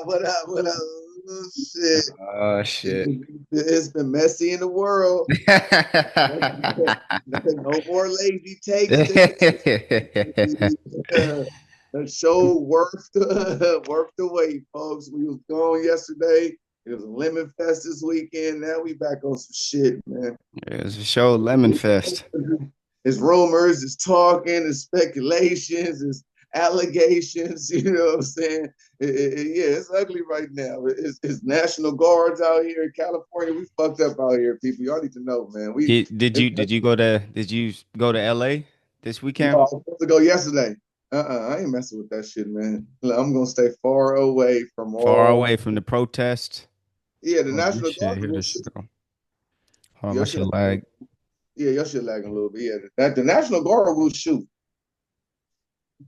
What up? What up? Oh, shit. Oh shit. It's been messy in the world. No more lazy takes today. The show worth worth the wait, folks. We was gone yesterday. It was a lemon fest this weekend. Now we back on some shit, man. It's a show Lemon Fest. It's rumors, it's talking, it's speculations, it's allegations. You know what I'm saying? Yeah, it's ugly right now. It's National Guards out here in California. We fucked up out here, people. Y'all need to know, man. Did you go to LA this No, I weekend? was supposed to go yesterday. I ain't messing with that shit, man. I'm gonna stay far away from Far all. away from the protest. Yeah, the Oh, this National shit. Guard Here will this shoot. shit go. Hold on, my Your shit shit, lag. yeah, your shit lagging a little bit. Yeah, that the National Guard will shoot.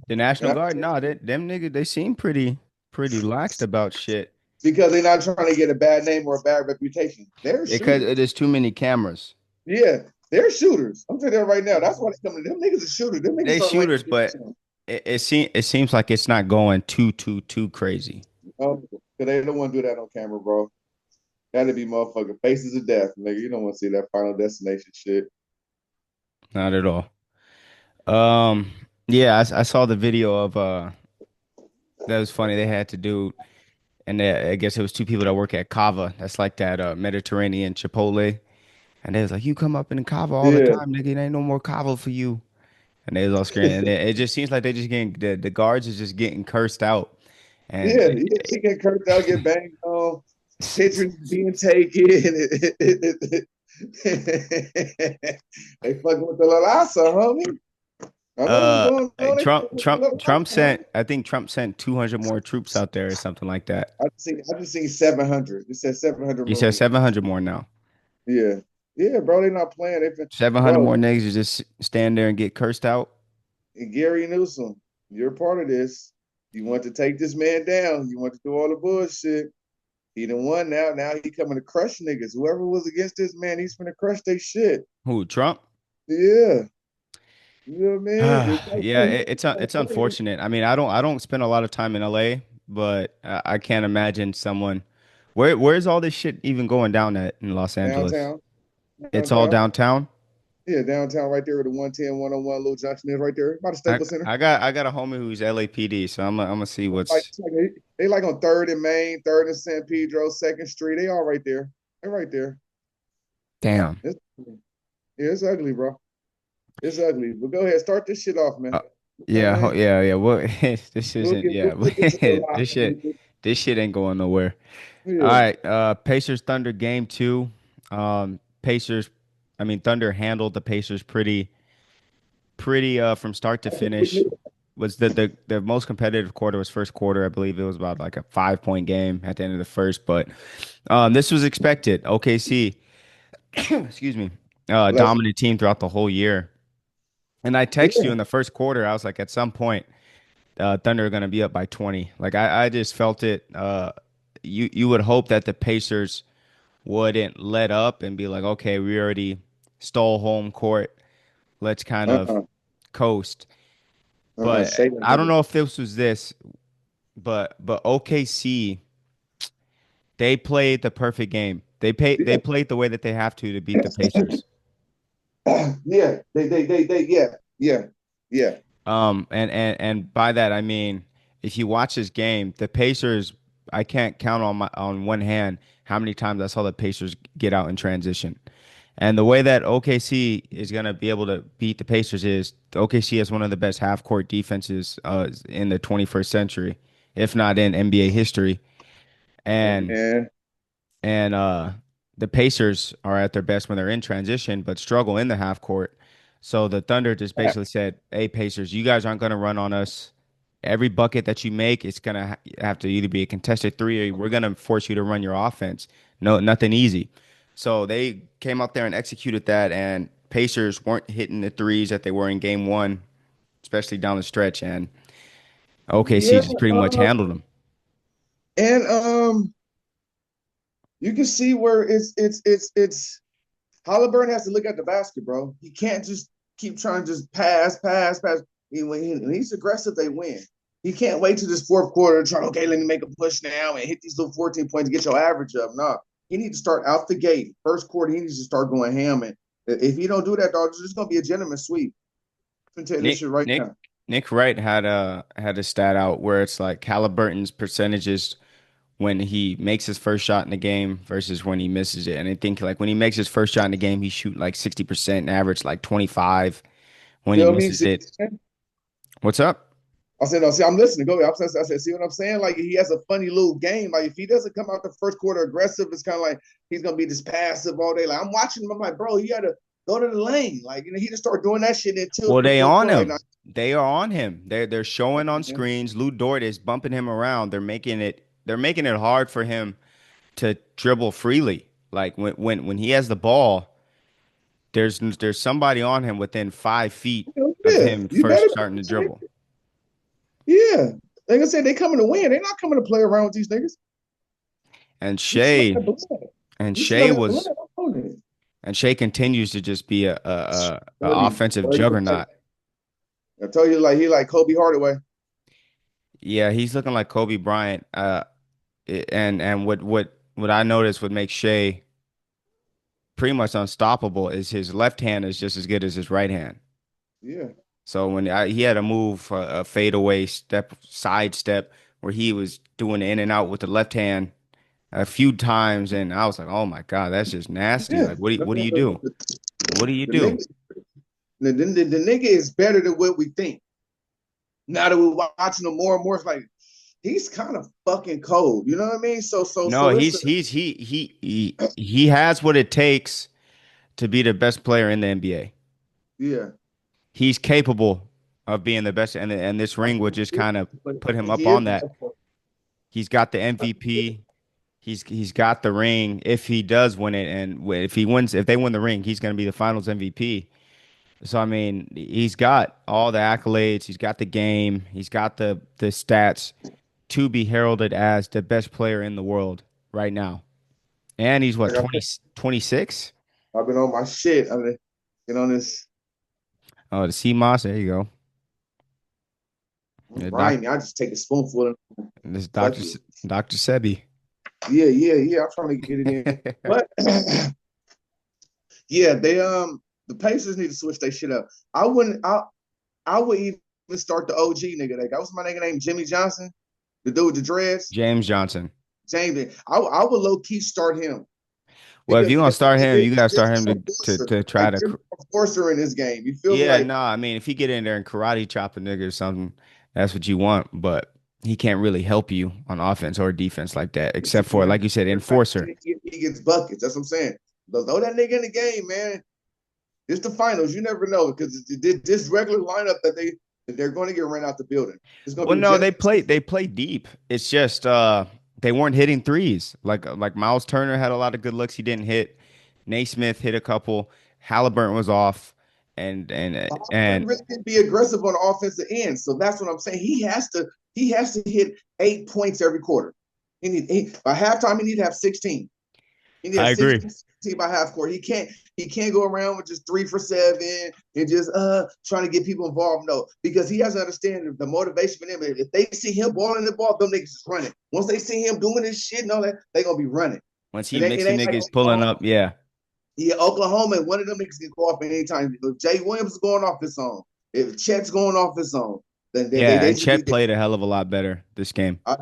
The National Yeah, Guard, no, them niggas, they seem pretty laxed about shit. because they're not trying to get a bad name or a bad reputation. They're Because shooters. there's too many cameras. Yeah, they're shooters. I'm telling you that right now. That's why they come to them niggas are shooters. Them niggas They start laying shooters, but down. it seems like it's not going too crazy. Oh, because they don't want to do that on camera, bro. That'd be motherfucking faces of death, nigga. You don't want to see that Final Destination shit. Not at all. Um, yeah, I saw the video of that was funny. They had to do, and I guess it was two people that work at Kava. That's like that Mediterranean Chipotle. And they was like, "You come up in Kava all the Yeah. time, nigga. It ain't no more Kava for you." And they was all screaming. And it just seems like they just getting the guards is just getting cursed out. And Yeah, yeah, he get cursed out, get banged on, pictures being taken. They fucking with the Lalasa, homie. I know what's uh, going on. They Trump fucking with the Trump Trump Lalasa, homie. sent I think Trump sent 200 more troops out there or something like that. I just seen 700. It said 700 He said Marines. 700 more now. Yeah, yeah, bro. They not playing. 700 Bro. more niggas to just stand there and get cursed out. And Gary Newsom, you're part of this. You want to take this man down. You want to do all the bullshit. He done won now. Now he coming to crush niggas. Whoever was against this man, he's gonna crush their shit. Who, Trump? Yeah. You know what I mean? Yeah, it's unfortunate. I mean, I don't spend a lot of time in LA, but I can't imagine someone. Where's all this shit even going down at in Los Angeles? Downtown. It's all Downtown. downtown. Yeah, downtown right there where the 110, 101 Little Junction is right there by the I Staples Center. I got a homie who's LAPD, so I'm gonna see what's They like on third and Main, third and San Pedro, Second Street. They all right there. They're right there. damn. It's, yeah, it's ugly, bro. It's ugly. But go ahead, start this shit off, man. Uh, You know yeah, what I mean? yeah, yeah. What this isn't We'll yeah. get to the This last shit one. this shit ain't going nowhere. All Yeah. right, Pacers Thunder game two. Pacers, I mean Thunder handled the Pacers pretty from start to finish. Was the most competitive quarter was first quarter. I believe it was about like a 5 point game at the end of the first, but this was expected. OKC, excuse me, Bless dominant team throughout the whole year. And I text you you. in the first quarter. I was like, at some point, Thunder are going to be up by 20. Like I just felt it. You would hope that the Pacers wouldn't let up and be like, okay, we already stole home court. Let's kind of Uh-uh. coast. But Say that I don't nigga. know if this was this, but OKC, they played the perfect game. They Yeah. played the way that they have to beat the Pacers. Yeah. Yeah. Yeah. And by that I mean if you watch this game, the Pacers, I can't count on one hand how many times I saw the Pacers get out in transition. And the way that OKC is going to be able to beat the Pacers is OKC has one of the best half court defenses in the 21st century, if not in NBA history. And And and the Pacers are at their best when they're in transition, but struggle in the half court. So the Thunder just basically said, "Hey Pacers, you guys aren't going to run on us. Every bucket that you make, it's going to have to either be a contested three or we're going to force you to run your offense. No, nothing easy." So they came out there and executed that, and Pacers weren't hitting the threes that they were in game one, especially down the stretch, and OKC yeah, just pretty much handled them. and you can see where it's Haliburton has to look at the basket, bro. He can't just keep trying to just pass. When he's aggressive, they win. He can't wait to this fourth quarter and try, okay, let me make a push now and hit these little 14 points to get your average up. No, he needs to start out the gate. First quarter, he needs to start going ham. And if he don't do that, dog, it's just going to be a gentleman sweep. I'm going to tell you this Nick shit right Nick now. Nick Wright had a stat out where it's like Haliburton's percentages when he makes his first shot in the game versus when he misses it. And I think like when he makes his first shot in the game, he shoot like 60% and average like 25 when You he know what I mean? misses See, it. What's up? I said, no, see, I'm listening. Go ahead. I said, see what I'm saying? Like, he has a funny little game. Like, if he doesn't come out the first quarter aggressive, it's kind of like he's going to be this passive all day. Like, I'm watching him. I'm like, bro, you got to go to the lane. Like, he just start doing that shit until Well, the they fourth on quarter. Like, him. They are on him. They're showing on screens. Lou Dort is bumping him around. They're making it hard for him to dribble freely. Like when he has the ball, there's somebody on him within 5 feet of yeah, him you first better. starting to dribble. Yeah. Like I said, they coming to win. They're not coming to play around with these niggas. And You smell Shea that blood. and You smell Shea that blood. was I'm holding it. and Shea continues to just be a Buddy, offensive buddy, like, juggernaut. I told you, like he like Kobe Hardaway. Yeah, he's looking like Kobe Bryant. And what I noticed would make Shea pretty much unstoppable is his left hand is just as good as his right hand. Yeah. So he had a move, a fadeaway step, side step, where he was doing in and out with the left hand a few times, and I was like, "Oh my God, that's just nasty!" Yeah. Like, what do you do? What do you The do? nigga, the nigga is better than what we think. Now that we're watching him more and more, it's like he's kind of fucking cold. You know what I mean? No, It's he has what it takes to be the best player in the NBA. yeah. He's capable of being the best, and this ring would just kind of But put him up he is on that. He's got the MVP. He's got the ring if he does win it, and if they win the ring, he's going to be the Finals MVP. So I mean, he's got all the accolades. He's got the game. He's got the stats to be heralded as the best player in the world right now. And he's what, like 20 26? I've been on my shit. I mean, get on this. Oh, the C Moss. There you go. I'm Yeah, doc, grinding. I just take a spoonful and this fuck Doctor it. Doctor Sebi. Yeah. I'm trying to get it in, but yeah, the Pacers need to switch their shit up. I wouldn't. I would even start the OG nigga. That was my nigga named Jimmy Johnson, the dude with the dreads. James Johnson. James, I would low key start him Well, if because you're gonna start him, you gotta start him there's to try like to. there's a forcer in this game. You feel me? Yeah, Like no, I mean, if he get in there and karate chop a nigga or something, that's what you want. But he can't really help you on offense or defense like that, except for, like you said, enforcer. he gets buckets. That's what I'm saying. Throw that nigga in the game, man. It's the finals. You never know because this regular lineup that they're going to get ran out the building. It's going to Well, be no, just they play deep. It's just they weren't hitting threes. Like Miles Turner had a lot of good looks he didn't hit. Naismith hit a couple. Halliburton was off, and really be aggressive on the offensive end. So that's what I'm saying. He has to hit 8 points every quarter. By halftime he need to have 16. He need to I have agree. 16 by half court. He can't go around with just 3 for 7 and just trying to get people involved. No, because he has to understand the motivation for them. If they see him balling the ball, them niggas just running. Once they see him doing this shit and all that, they gonna be running. Once he It mixing ain't like niggas pulling up, yeah, yeah, Oklahoma, one of them niggas can go off at any time. If Jay Williams is going off his own, if Chet's going off his own, then yeah. they And should be Chet there. played a hell of a lot better this game. I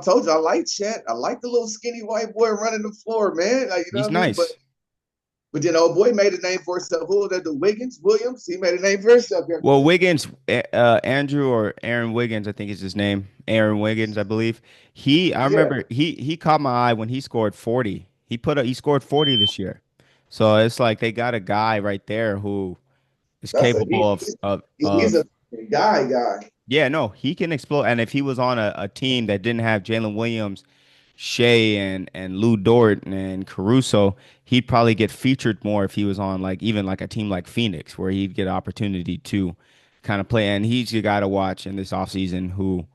told you I like Chet. I like the little skinny white boy running the floor, man. Like, you know He's what I mean? But nice. but then old boy made a name for himself. Who was that? The Wiggins Williams. He made a name for himself Well, yesterday. Wiggins, Andrew or Aaron Wiggins, I think is his name. Aaron Wiggins, I believe. I Yeah, remember he caught my eye when he scored 40. He scored 40 this year. So it's like they got a guy right there who is that's a capable he's a of guy. yeah, no, he can explode. And if he was on a team that didn't have Jalen Williams, Shea and Lou Dort and Caruso, he'd probably get featured more if he was on like even like a team like Phoenix, where he'd get opportunity to kind of play. And he's the guy to watch in this offseason who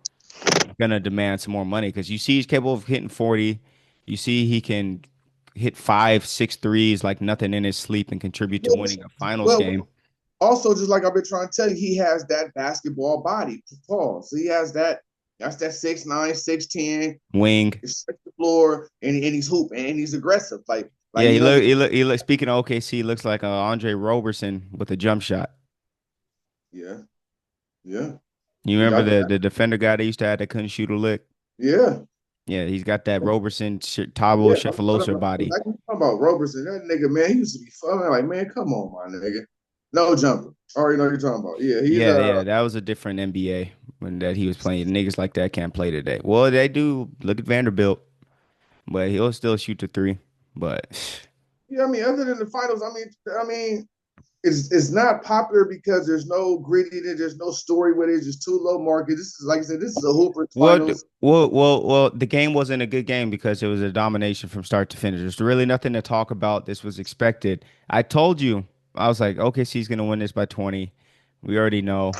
is gonna demand some more money because you see he's capable of hitting 40. You see he can hit five, six threes like nothing in his sleep and contribute to winning a finals Well, game. also just like I've been trying to tell you, he has that basketball body. Paul. So he has that. That's that 6'9", 6'10". Wing. He stretch the floor and he's hooping and he's aggressive. Like Yeah, you know what I mean? he look. Speaking of OKC, he looks like Andre Roberson with a jump shot. Yeah, yeah. You Yeah, remember the defender guy they used to have that couldn't shoot a lick? yeah. Yeah, he's got that Roberson, Tabo Yeah, I'm Sheffilosa body. talking about Roberson. That nigga, man, he used to be fun. Like, man, come on, my nigga. No jumper. Already know what you're talking about. Yeah, he's Yeah, that was a different NBA when that he was playing. Niggas like that can't play today. Well, they do. Look at Vanderbilt, but he'll still shoot the three. But yeah. I mean, other than the finals, I mean, it's not popular because there's no gritty, there's no story with it. It's just too low market. This is like I said, this is a Hooper's finals. the game wasn't a good game because it was a domination from start to finish. There's really nothing to talk about. This was expected. I told you, I was like, OKC's gonna win this by 20. We already know.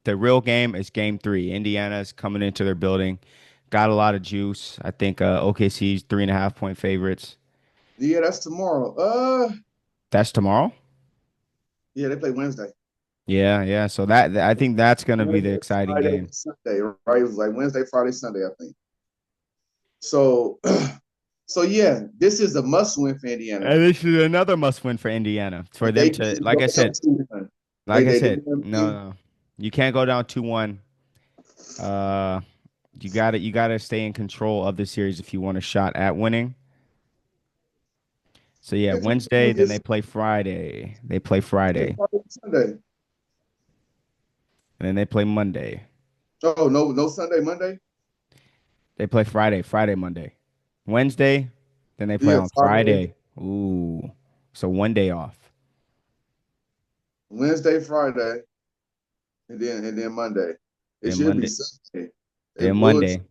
The real game is game three. Indiana's coming into their building, got a lot of juice. I think OKC's 3.5 point favorites. Yeah, that's tomorrow. That's tomorrow. Yeah, they play Wednesday. Yeah. So I think that's gonna be the Wednesday, exciting Friday, game. Sunday, right? It was like Wednesday, Friday, Sunday, I think. So, so yeah, this is a must-win for Indiana. And this is another must win for Indiana. For them They to, can't like go I down said, 2-1. like I They said, you know what I no, mean? no, you can't go down 2-1. Uh, you gotta stay in control of the series if you want a shot at winning. So yeah, Yeah, Wednesday, then they play Friday. They play Friday, Sunday. and then they play Monday. Oh no, no Sunday, Monday. They play Friday, Monday. Wednesday, then they play Yeah, on Friday, Friday. Ooh. So one day off. Wednesday, Friday, and then Monday. It Then should be Monday. Sunday. They Then bullshit. Monday.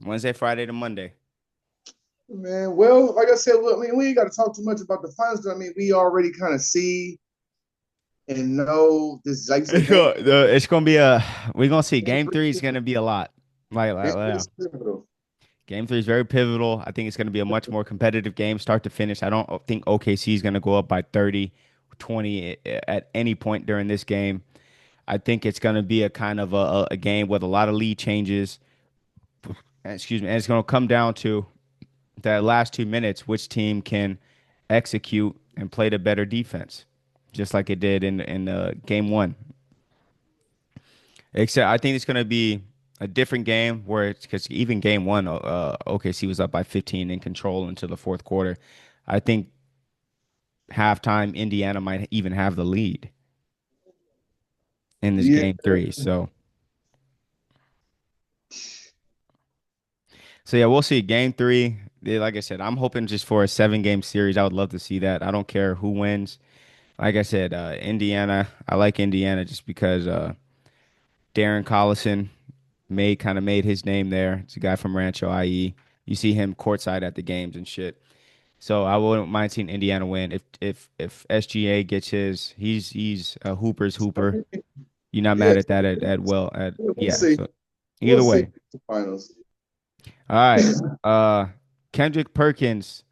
Wednesday, Friday to Monday. Man, well, like I said, well, I mean, we ain't got to talk too much about the finals. I mean, we already kind of see and know this. Like you said, It's gonna be a we're gonna see. game Game three, three is gonna be a lot. Yeah. is pivotal. Game three is very pivotal. I think it's gonna be a much more competitive game, start to finish. I don't think OKC is gonna go up by 30, 20 at any point during this game. I think it's gonna be a kind of a game with a lot of lead changes. Excuse me, and it's gonna come down to that last 2 minutes, which team can execute and play the better defense, just like it did in game one. Except I think it's going to be a different game where it's because even game one, OKC was up by 15 in control into the fourth quarter. I think halftime Indiana might even have the lead in this Yeah, game three. So yeah, we'll see. Game three. Yeah, like I said, I'm hoping just for a 7 game series. I would love to see that. I don't care who wins. Like I said, Indiana. I like Indiana just because Darren Collison made his name there. It's a guy from Rancho, IE. You see him courtside at the games and shit. So I wouldn't mind seeing Indiana win. If SGA gets his, he's a Hooper's Hooper. You're not yeah. mad at that at well at We'll yeah. see. So We'll either see way. the finals. All right. Kendrick Perkins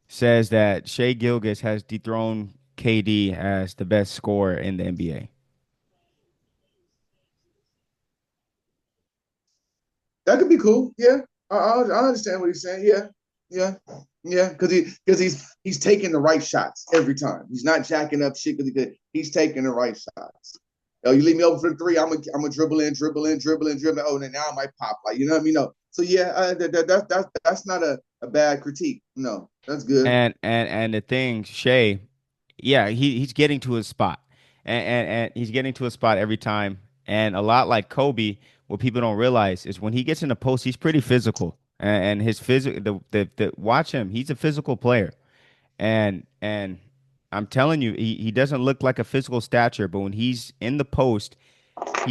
says that Shea Gilgeous has dethroned KD as the best scorer in the NBA. That could be cool. Yeah, I understand what he's saying. Yeah, yeah, yeah. Because he's taking the right shots every time. He's not jacking up shit. Because he's taking the right shots. Oh, you leave me open for the three. I'm a dribble in, dribble in, dribble in, dribble. Oh, and then now I might pop. Like you know what I mean? No. So yeah, that's not a bad critique. No, that's good. And the thing, Shea, yeah, he's getting to his spot, and he's getting to his spot every time. And a lot like Kobe, what people don't realize is when he gets in the post, he's pretty physical, and his physical, the watch him, he's a physical player, and I'm telling you, he doesn't look like a physical stature, but when he's in the post,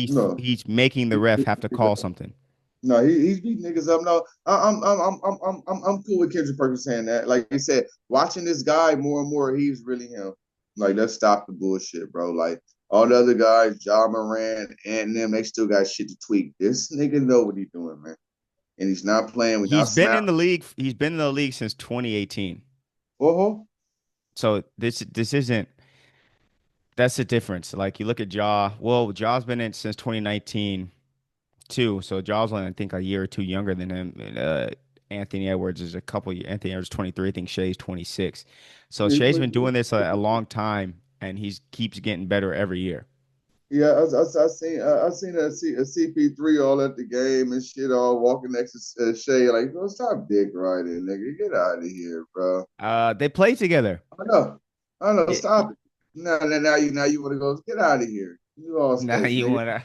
No, he's making the ref have to call something. no, he's beating niggas up. No, I'm cool with Kendrick Perkins saying that. Like he said, watching this guy more and more, he's really him. Like, let's stop the bullshit, bro. Like all the other guys, Ja Moran and them, they still got shit to tweak. This nigga know what he's doing, man. And he's not playing. We're not He's been in smiling. the league. He's been in the league since 2018. Oh, So this isn't. That's the difference. Like you look at Ja. Well, Ja's been in since 2019. two. So Ja's only, I think, a year or two younger than him. And, Anthony Edwards is a couple. Anthony Edwards 23. I think Shea's 26. So Yeah, Shea's been doing this a long time, and he keeps getting better every year. yeah, I seen a CP3 all at the game and shit, all walking next to Shay. Like, bro, stop dick riding, nigga. Get out of here, bro. They play together. I know. Yeah, Stop it. Now you want to go? Get out of here. You all now state, you nigga. wanna?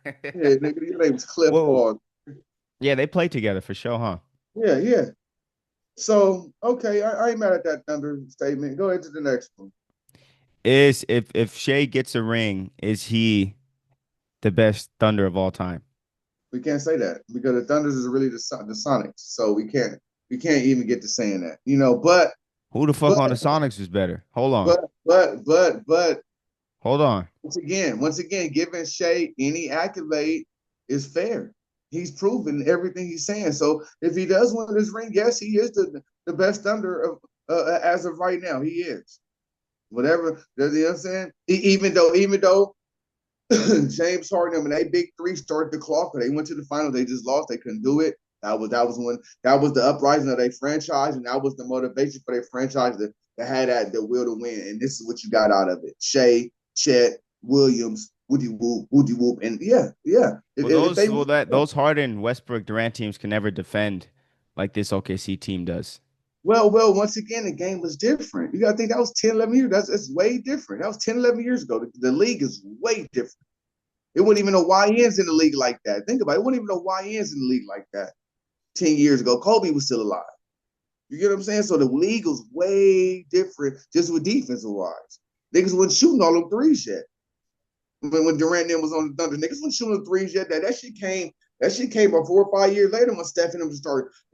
Yeah, nigga. Your name's Cliff Whoa. Hall. Yeah, they play together for sure, huh? Yeah, yeah. So okay, I ain't mad at that Thunder statement. Go ahead to the next one. Is if Shea gets a ring, is he the best Thunder of all time? We can't say that because the Thunders is really the Sonics. So we can't even get to saying that. You know, Who the fuck but on the Sonics is better? Hold on. but Hold on. once again, giving Shea any accolade is fair. He's proven everything he's saying. So if he does win this ring, yes, he is the best Thunder of as of right now. He is. Whatever, you know what I'm saying? Even though James Harden and they big three started the clock. They went to the final. They just lost. They couldn't do it. That was the uprising of their franchise, and that was the motivation for their franchise to have that the will to win. And this is what you got out of it: Shea, Chet, Williams, Woody Whoop, and yeah. Well, If they those Harden, Westbrook, Durant teams can never defend like this OKC team does. once again, the game was different. You got to think that was 10, 11 years. That's way different. That was 10, 11 years ago. The league is way different. It wasn't even no YNs in the league like that. Think about it. It wasn't even no YNs in the league like that 10 years ago. Kobe was still alive. You get what I'm saying? So the league was way different just with defensive wise. Niggas wasn't shooting all them threes yet. When Durant then was on the Thunder, niggas wasn't shooting the threes yet. That shit came about 4 or 5 years later when Steph and them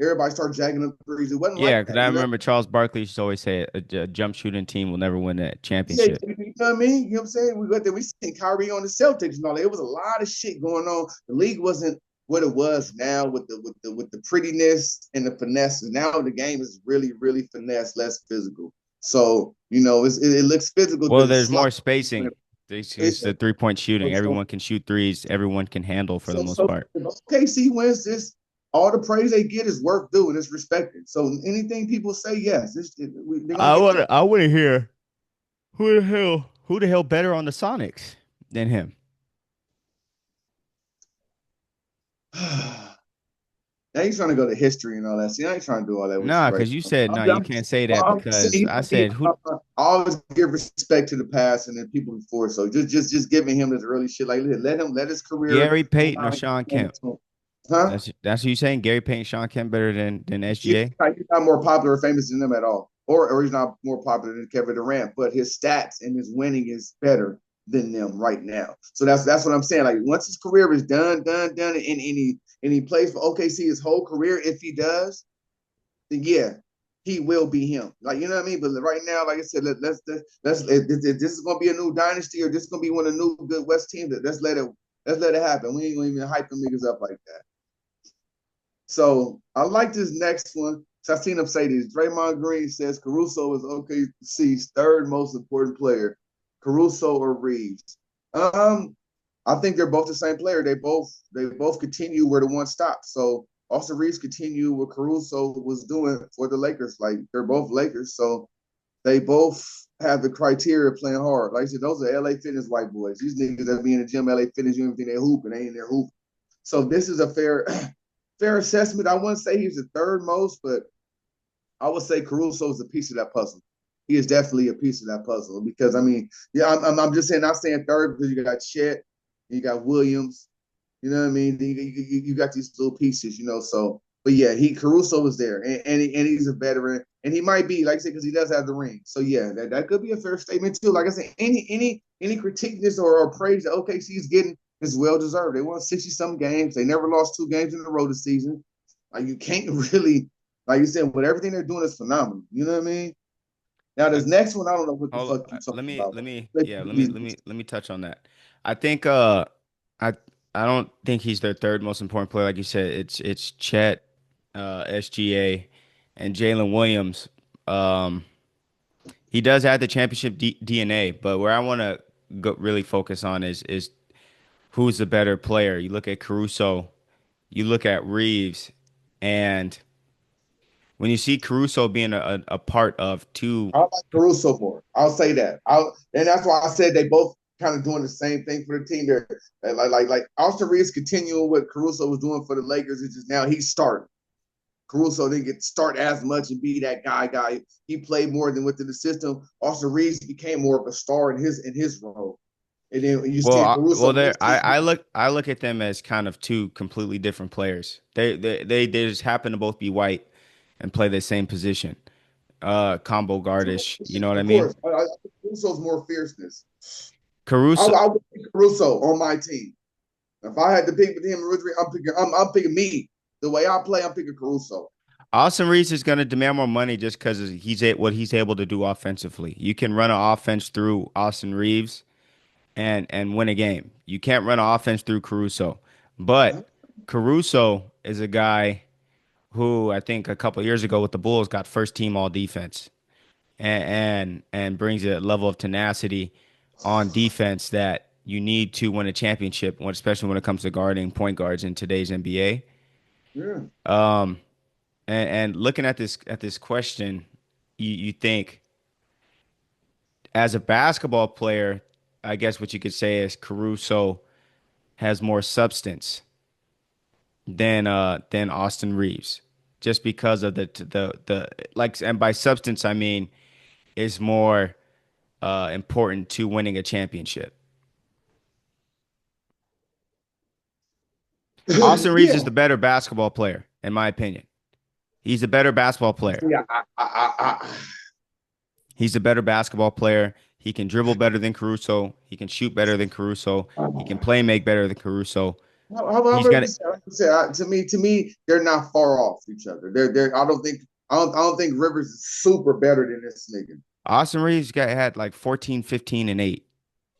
everybody started jacking up threes. It wasn't like Yeah, because that, I you know? remember Charles Barkley used to always say a jump shooting team will never win a Yeah, championship. you know what I mean? You know what I'm saying? We got there, we seen Kyrie on the Celtics and all that. It was a lot of shit going on. The league wasn't what it was now with the prettiness and the finesse. Now the game is really, really finesse, less physical. So, it looks physical, but Well, it's there's slow. more spacing. It's It, the 3-point shooting. so, Everyone can shoot threes. Everyone can handle for the most so part. if OKC wins this, all the praise they get is worth doing. It's respected. So anything people say, yes, they're gonna get that. I want to hear who the hell better on the Sonics than him? Now he's trying to go to history and all that. See, I ain't trying to do all that with you Nah, right because you now. said no, you can't say that I'm because saying I said who I always give respect to the past and then people before. So just giving him this early shit. Like let his career. Gary Payton or Sean Kemp. Huh? That's what you saying. Gary Payton, Sean Kemp better than SGA. He's not more popular or famous than them at all. Or he's not more popular than Kevin Durant, but his stats and his winning is better than them right now. So that's what I'm saying. Like once his career is done, and he plays for OKC his whole career, if he does, then yeah, he will be him. Like you know what I mean. But right now, like I said, if this is gonna be a new dynasty or this is gonna be one of the new good West teams. Let's let it happen. We ain't gonna even hype them niggas up like that. So I like this next one. So I've seen him say this. Draymond Green says Caruso is OKC's third most important player. Caruso or Reeves. I think they're both the same player. They both continue where the one stops. So Austin Reeves continue what Caruso was doing for the Lakers. Like they're both Lakers, so they both have the criteria of playing hard. Like I said, those are LA Fitness white boys. These niggas that be in the gym, LA Fitness, you don't think they hooping, they in there hooping. So this is a fair assessment. I wouldn't say he's the third most, but I would say Caruso is a piece of that puzzle. He is definitely a piece of that puzzle because I mean, yeah, I'm just saying, not saying third because you got Chet, you got Williams, you know what I mean? You got these little pieces, So, but yeah, Caruso is there, and he's a veteran, and he might be like I said because he does have the ring. So yeah, that could be a fair statement too. Like I said, any critiqueness or praise that OKC is getting is well deserved. They won 60-some games. They never lost 2 games in a row this season. Like you can't really, like you said, but everything they're doing is phenomenal. You know what I mean? Now I, this next one, I don't know what the hold, fuck you let talking me about. let me yeah let me touch on that. I think I I don't think he's their third most important player. Like you said, it's Chet, SGA, and Jalen Williams. Um, he does have the championship DNA, but where I want to go really focus on is who's the better player. You look at Caruso, you look at Reeves, and when you see Caruso being a part of two, I like Caruso more. I'll say that. And that's why I said they both kind of doing the same thing for the team. They're like Austin Reeves continuing what Caruso was doing for the Lakers. It's just now he's starting. Caruso didn't get to start as much and be that guy. He played more than within the system. Austin Reeves became more of a star in his role. And then you well, see Caruso there missed his. I look at them as kind of two completely different players. They just happen to both be white and play the same position. Combo guardish, you know what I Of mean? course, Caruso's more fierceness. Caruso, I would pick Caruso on my team. If I had to pick with him originally, I'm picking me. The way I play, I'm picking Caruso. Austin Reeves is going to demand more money just because what he's able to do offensively. You can run an offense through Austin Reeves and win a game. You can't run an offense through Caruso, but Caruso is a guy who I think a couple of years ago with the Bulls got first team all defense and brings a level of tenacity on defense that you need to win a championship, especially when it comes to guarding point guards in today's NBA. Yeah. Um, and looking at this question, you think as a basketball player, I guess what you could say is Caruso has more substance than Austin Reeves, just because of the like, and by substance I mean is more important to winning a championship. Austin Reeves is Yeah. the better basketball player, in my opinion. He's a better basketball player. Yeah. He's a better basketball player. He can dribble better than Caruso. He can shoot better than Caruso. He can play make better than Caruso. He's However, gonna. to me, they're not far off each other. They're. I don't think Rivers is super better than this nigga. Austin Reeves had like 14, 15, and 8.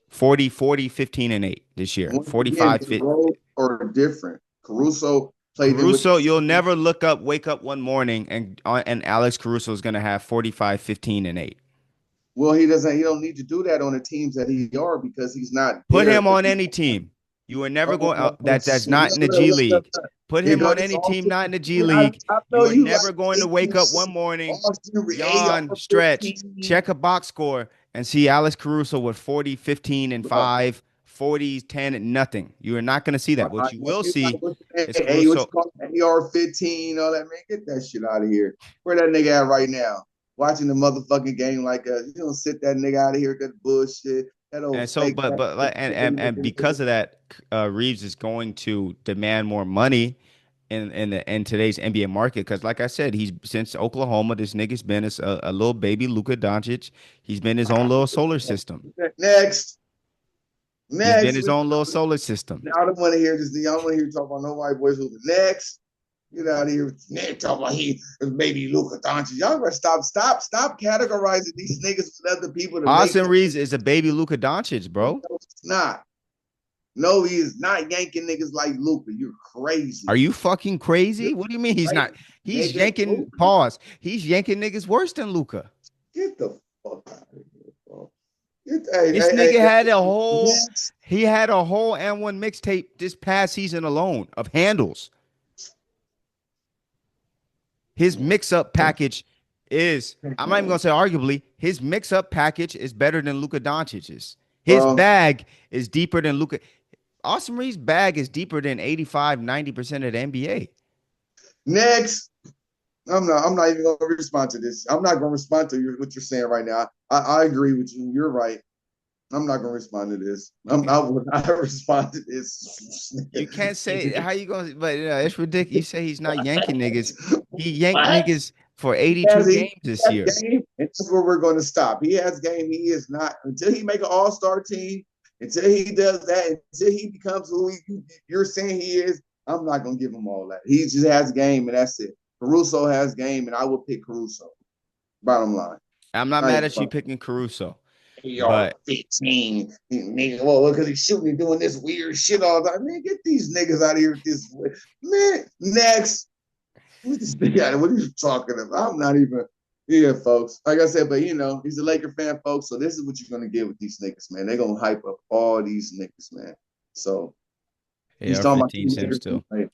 40, 40, 15, and 8 this year. Once again, 45, the roles are different. Caruso played in with Caruso, the you'll never wake up one morning and Alex Caruso is gonna have 45, 15, and 8. well, he don't need to do that on the teams that he are because he's not Put there. him on any team. You are never going that's not in the G Look, League. Put him on because any team Austin, not in the G League. I know You are you like never going to wake up one 18, morning, Austin, yawn, AR stretch, 15. check a box score, and see Alex Caruso with 40, 15, and Bro, 5, 40, 10, and nothing. You are not going to see that. I What you know will you like see is what you Caruso. call it, AR 15, all that, man. Get that shit out of here. Where that nigga at right now? Watching the motherfucking game like you don't sit that nigga out of here with that bullshit. That old And so, fake but ass like, and because of that, Reeves is going to demand more money in today's NBA market. Because, like I said, he's since Oklahoma, this nigga's been a little baby Luka Doncic. He's been his own little solar system. next. He's been Next. his own little solar system. I don't want to hear this. I don't want to hear you talk about no white boys hooping. Next. Get out of here. Nigga talk about he maybe Luka Doncic. Y'all better stop categorizing these niggas with other people to make Austin them. Reeves is a baby Luka Doncic, bro. No, it's not. No, he is not yanking niggas like Luka. You're crazy. Are you fucking You're crazy? What do you mean he's not? crazy. He's Nigga, yanking. Luka. Pause. He's yanking niggas worse than Luka. Get the fuck out of here, bro. This nigga had a whole. Next. He had a whole and one mixtape this past season alone of handles. His mix-up package is, I'm not even gonna say arguably, his mix-up package is better than Luka Doncic's. His Bro, bag is deeper than Luka. Austin Reeves' bag is deeper than 85, 90% of the NBA. next. I'm not even gonna respond to this. I'm not gonna respond to what you're saying right now. I agree with you. You're right. I'm not gonna respond to this. I will not respond to this. You can't say how you gonna, but it's ridiculous. You say he's not yanking niggas. He yanked niggas for 82 games this year. Game, and that's where we're going to stop. He has game. He is not until he make an all-star team. Until he does that. Until he becomes who you're saying he is. I'm not going to give him all that. He just has game, and that's it. Caruso has game, and I will pick Caruso. Bottom line. I'm not mad at you picking Caruso, AR but 15, nigga. Well, because he's shooting and doing this weird shit all the time. Man, get these niggas out of here with this. Man, next. What are you talking about? I'm not even. Yeah, folks. Like I said, but he's a Laker fan, folks. So this is what you're gonna get with these niggas, man. They're gonna hype up all these niggas, man. So Yeah, He's or talking about 15 two Sims Lakers. still. Like,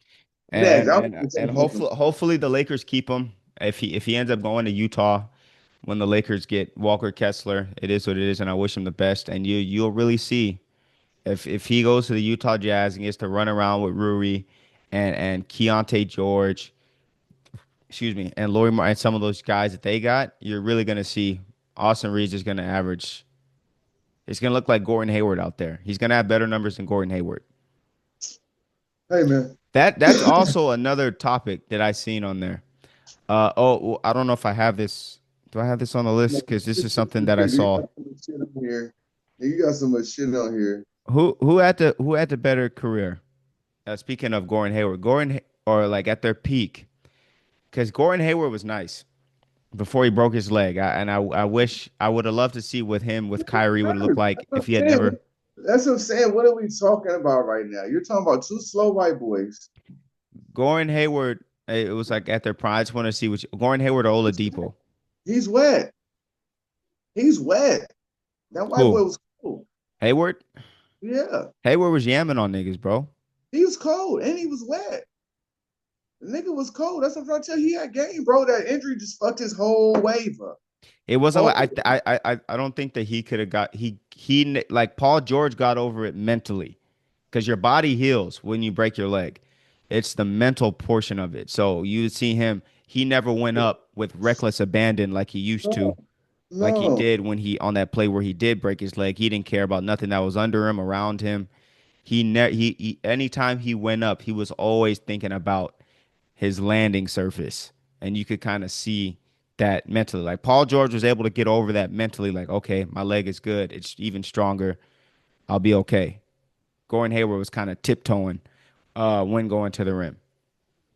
And next, I and was and, gonna say and something. hopefully the Lakers keep him. If he ends up going to Utah when the Lakers get Walker Kessler, it is what it is, and I wish him the best. And you'll really see if he goes to the Utah Jazz and gets to run around with Rui and Keontae George, excuse me, and Laurie Martin, and some of those guys that they got, you're really gonna see Austin Reeves is gonna average. It's gonna look like Gordon Hayward out there. He's gonna have better numbers than Gordon Hayward. Hey man, That's also another topic that I seen on there. Well, I don't know if I have this. Do I have this on the list? Because this is something that I you saw. got so much shit on here. You got so much shit on here. Who had the better career? Speaking of Gordon Hayward, or like at their peak, because Gordon Hayward was nice before he broke his leg. I wish I would have loved to see with him with Kyrie would have looked like That's what if I'm he had saying. never. That's what I'm saying. What are we talking about right now? You're talking about two slow white boys. Gordon Hayward, it was like at their prime. I just want to see which Gordon Hayward or Oladipo. He's wet. He's wet. That white Who? boy was cold. Hayward? Yeah, Hayward was yamming on niggas, bro. he was cold and he was wet. The nigga was cold. That's what I'm trying to tell you. He had game, bro. That injury just fucked his whole wave up. It wasn't like Whole, I don't think that he could have got like Paul George got over it mentally because your body heals when you break your leg. It's the mental portion of it. So you see him, he never went up with reckless abandon like he used to, no, like he no. did when he on that play where he did break his leg. He didn't care about nothing that was under him, around him. He anytime he went up, he was always thinking about his landing surface. And you could kind of see that mentally. Like Paul George was able to get over that mentally, like, okay, my leg is good. It's even stronger. I'll be okay. Gordon Hayward was kind of tiptoeing when going to the rim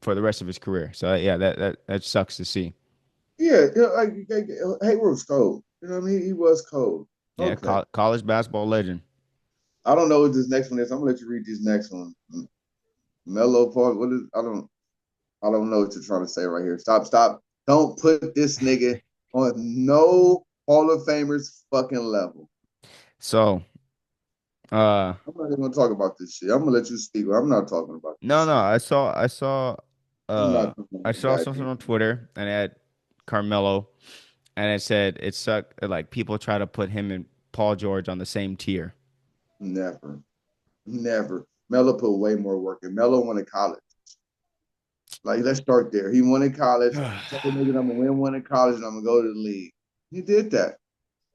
for the rest of his career. So yeah, that sucks to see. Yeah, Hayward was cold. You know what I mean? He was cold. Yeah, Okay. college basketball legend. I don't know what this next one is. I'm gonna let you read this next one. Mellow Park. What is? I don't know what you're trying to say right here. Stop, stop. Don't put this nigga on no Hall of Famers fucking level. So uh I'm not even gonna talk about this shit. I'm gonna let you speak. I'm not talking about no, this no, shit. uh I'm not talking I about saw that. something on Twitter and it had Carmelo and it said it sucked like people try to put him and Paul George on the same tier. Never, never. Melo put way more work in. Melo won in college. Like, let's start there. He won in college. Told the nigga I'm gonna win one in college and I'm gonna go to the league. He did that.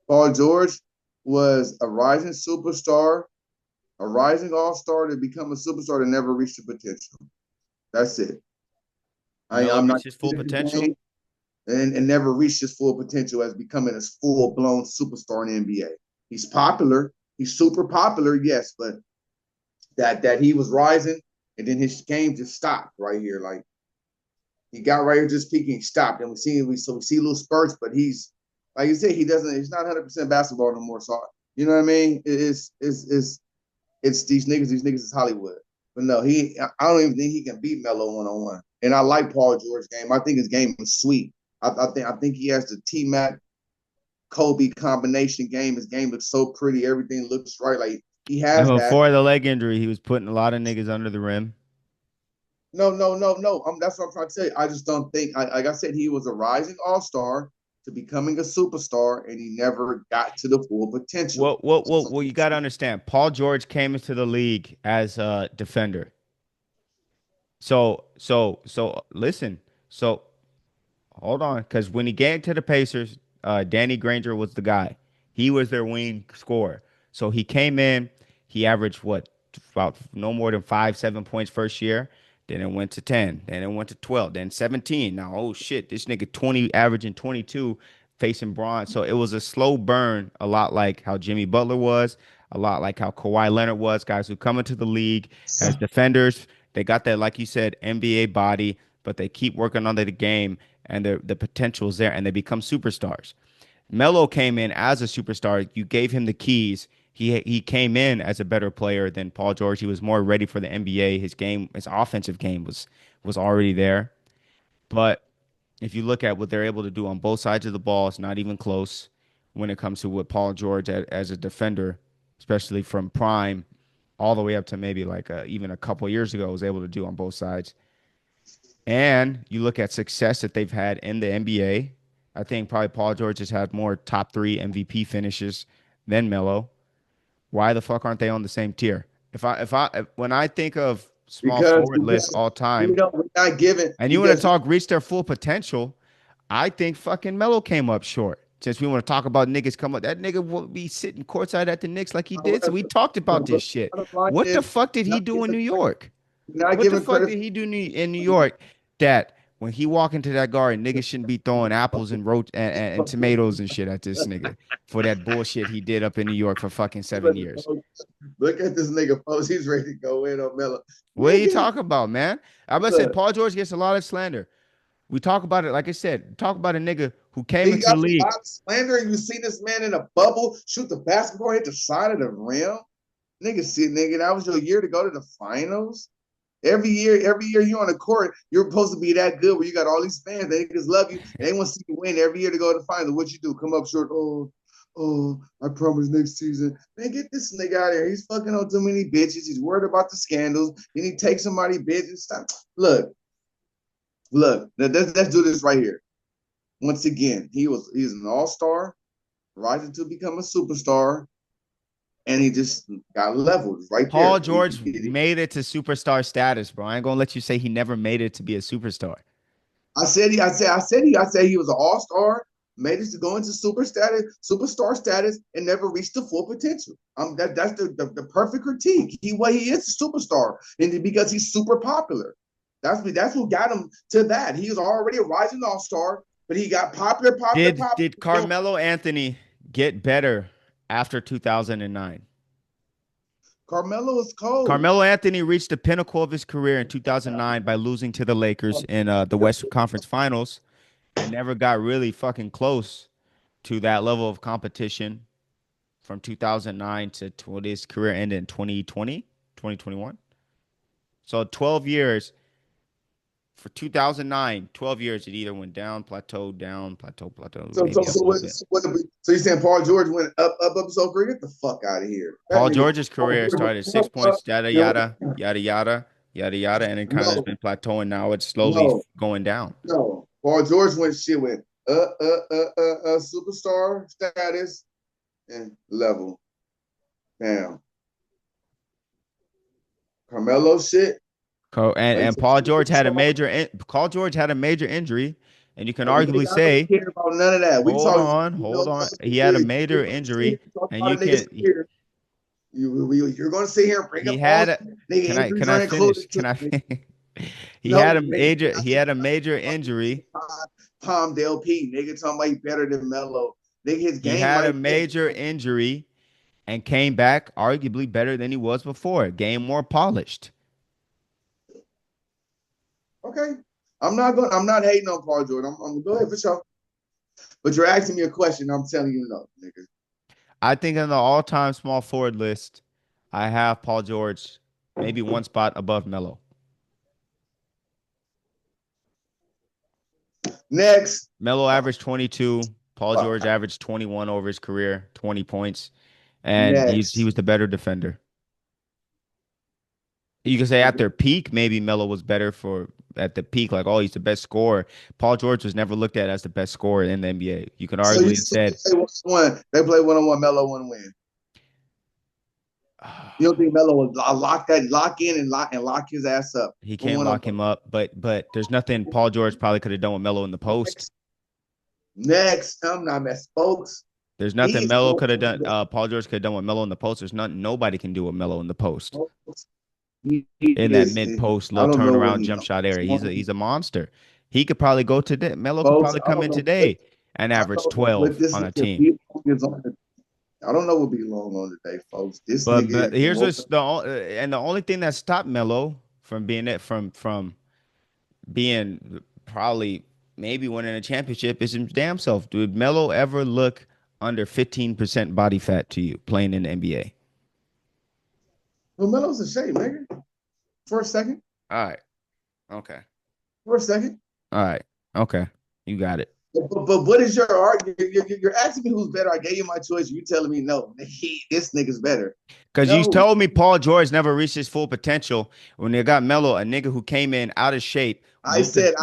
Paul George was a rising superstar, a rising all-star to become a superstar that never reached the potential. That's it. Melo I'm not reached his full potential. and never reached his full potential as becoming a full-blown superstar in the NBA. He's popular. He's super popular, yes, but that he was rising and then his game just stopped right here. Like he got right here just peaking, stopped, and we see little spurts, but he's like you said, he's not 100% basketball no more. So you know what I mean? It's these niggas is Hollywood. But no, I don't even think he can beat Melo 1-on-1. And I like Paul George's game. I think his game is sweet. I think he has the T Mac Kobe combination game. His game looks so pretty. Everything looks right. Like he And has that. before the leg injury, he was putting a lot of niggas under the rim. No, no, no, no. That's what I'm trying to say. I just don't think. Like I said, he was a rising all star to becoming a superstar, and he never got to the full potential. Well, you got to understand. Paul George came into the league as a defender. So listen. So hold on, because when he came to the Pacers, Danny Granger was the guy. He was their wing scorer. So he came in. He averaged what about no more than 5, 7 points first year. Then it went to 10. Then it went to 12. Then 17. Now, oh shit, this nigga 20 averaging 22 facing Braun. So it was a slow burn, a lot like how Jimmy Butler was, a lot like how Kawhi Leonard was. Guys who come into the league as defenders, they got that, like you said, NBA body, but they keep working on the game and the potential is there and they become superstars. Melo came in as a superstar. You gave him the keys. He came in as a better player than Paul George. He was more ready for the NBA. His offensive game was already there. But if you look at what they're able to do on both sides of the ball, it's not even close when it comes to what Paul George as a defender, especially from prime all the way up to maybe like even a couple years ago was able to do on both sides. And you look at success that they've had in the NBA. I think probably Paul George has had more top three MVP finishes than Melo. Why the fuck aren't they on the same tier? When I think of small because forward list all time, we're not giving and you want to because talk reach their full potential, I think fucking Melo came up short. Since we want to talk about niggas come up, that nigga will be sitting courtside at the Knicks like he did. So we talked about this shit. bottom line What the is fuck did he not do in giving New York? not What the giving fuck credit. did he do in New York that when he walk into that garden, niggas shouldn't be throwing apples and and tomatoes and shit at this nigga for that bullshit he did up in New York for fucking 7 years? Look at this nigga post. He's ready to go in on Melo. What are you Nigga, talking about, man? I must say, look, Paul George gets a lot of slander. We talk about it, like I said, talk about a nigga who came he into the got a league. lot of slander. You see this man in a bubble shoot the basketball, hit the side of the rim. Nigga, see, nigga, that was your year to go to the finals. Every year you on the court, you're supposed to be that good where you got all these fans. They just love you and they want to see you win every year to go to the finals. What you do? Come up short. Oh, I promise next season. Man, get this nigga out of here. He's fucking on too many bitches. He's worried about the scandals. Then he takes somebody bitches. Stop. Look. Let's do this right here. Once again, he's an all-star, rising to become a superstar, and he just got leveled right Paul there. George made it to superstar status, bro. I ain't gonna let you say he never made it to be a superstar. I said he was an all-star, made it to go into superstar status, and never reached the full potential. That's the perfect critique. He is a superstar, and because he's super popular. That's what got him to that. He was already a rising all-star, but he got popular. Did Carmelo Anthony get better after 2009? Carmelo is cold. Carmelo Anthony reached the pinnacle of his career in 2009 by losing to the Lakers in the Western Conference Finals and never got really fucking close to that level of competition from 2009 to what his career ended in 2020, 2021. So 12 years for 2009, 12 years, it either went down, plateaued, down, plateau, So, so, maybe up so, a little what, bit. so you're saying Paul George went up so great? Get the fuck out of here. That Paul nigga, George's Paul career George started at went 6 points, yada, no, yada, yada, yada, yada, yada, and it kind of has no, been plateauing. Now it's slowly no, going down. no. Paul George went shit with superstar status and level. Damn. Carmelo shit. Wait And till Paul George had a superstar. Paul George had a major injury, and you can Nigga, arguably I don't say, care about none of that. We hold talk, on, you hold know, on. He had a major injury, talk and about you a nigga's can career. You're going to sit here and bring he up all had a nigga injuries can are I finish? included Can too. I No, nigga, he had a major injury. Palmdale P. Nigga talking about he better than Melo. Nigga, his He game had a might be major injury and came back arguably better than he was before. Game more polished. okay. I'm not hating on Paul George. I'm go ahead for sure. But you're asking me a question. I'm telling you no, nigga. I think in the all-time small forward list, I have Paul George maybe one spot above Melo. Next. Melo averaged 22. Paul Fuck. George averaged 21 over his career, 20 points, and he Next. was the better defender. You can say at their peak, maybe Melo was better for at the peak, like, oh, he's the best scorer. Paul George was never looked at as the best scorer in the NBA. You can So you arguably have say said, they play one-on-one, Melo one win. You don't think Melo will lock in and lock his ass up he for can't one on lock him up, but there's nothing Paul George probably could have done with Melo in the post. Next, I'm not mess, folks. There's He nothing is Melo going could have done. to Paul George could have done with Melo in the post. There's nothing nobody can do with Melo in the post. he In that is. mid post, I little don't know what turnaround he jump shot area. knows. He's a monster. He could probably go today. Melo could Folks, probably I come don't in know what today and I average don't know what 12 this on a nigga team. be is on. I don't know what be long on today, folks. This But nigga here's woke what's up. the only thing that stopped Melo from being it from being probably maybe winning a championship is his damn self. Did Melo ever look under 15% body fat to you playing in the NBA? Well, Melo's in shape, nigga. For a second. All right. Okay. For a second. All right. Okay. You got it. But what is your argument? You're asking me who's better. I gave you my choice. You telling me no. This nigga's better. Because you No, told me Paul George never reached his full potential when they got Melo, a nigga who came in out of shape, I said,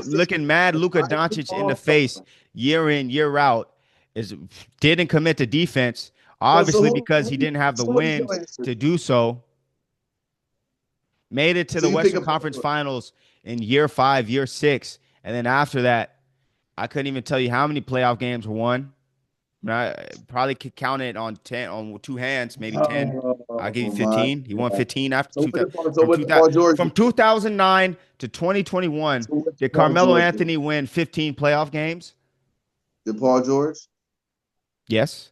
looking mad, Luka Doncic in the face year in, year out, is didn't commit to defense, so obviously because he didn't have the so what is your wins answer? to do so. Made it to So the you pick Western a Conference Finals in year 5, year 6, and then after that, I couldn't even tell you how many playoff games were won. I probably could count it on 10 on two hands, maybe 10. I'll give you Oh my 15. He won God. 15 after So 2000 what did Paul George from do? 2009 to 2021. So what did Did Paul Carmelo George do? Anthony win 15 playoff games? Did Paul George? Yes.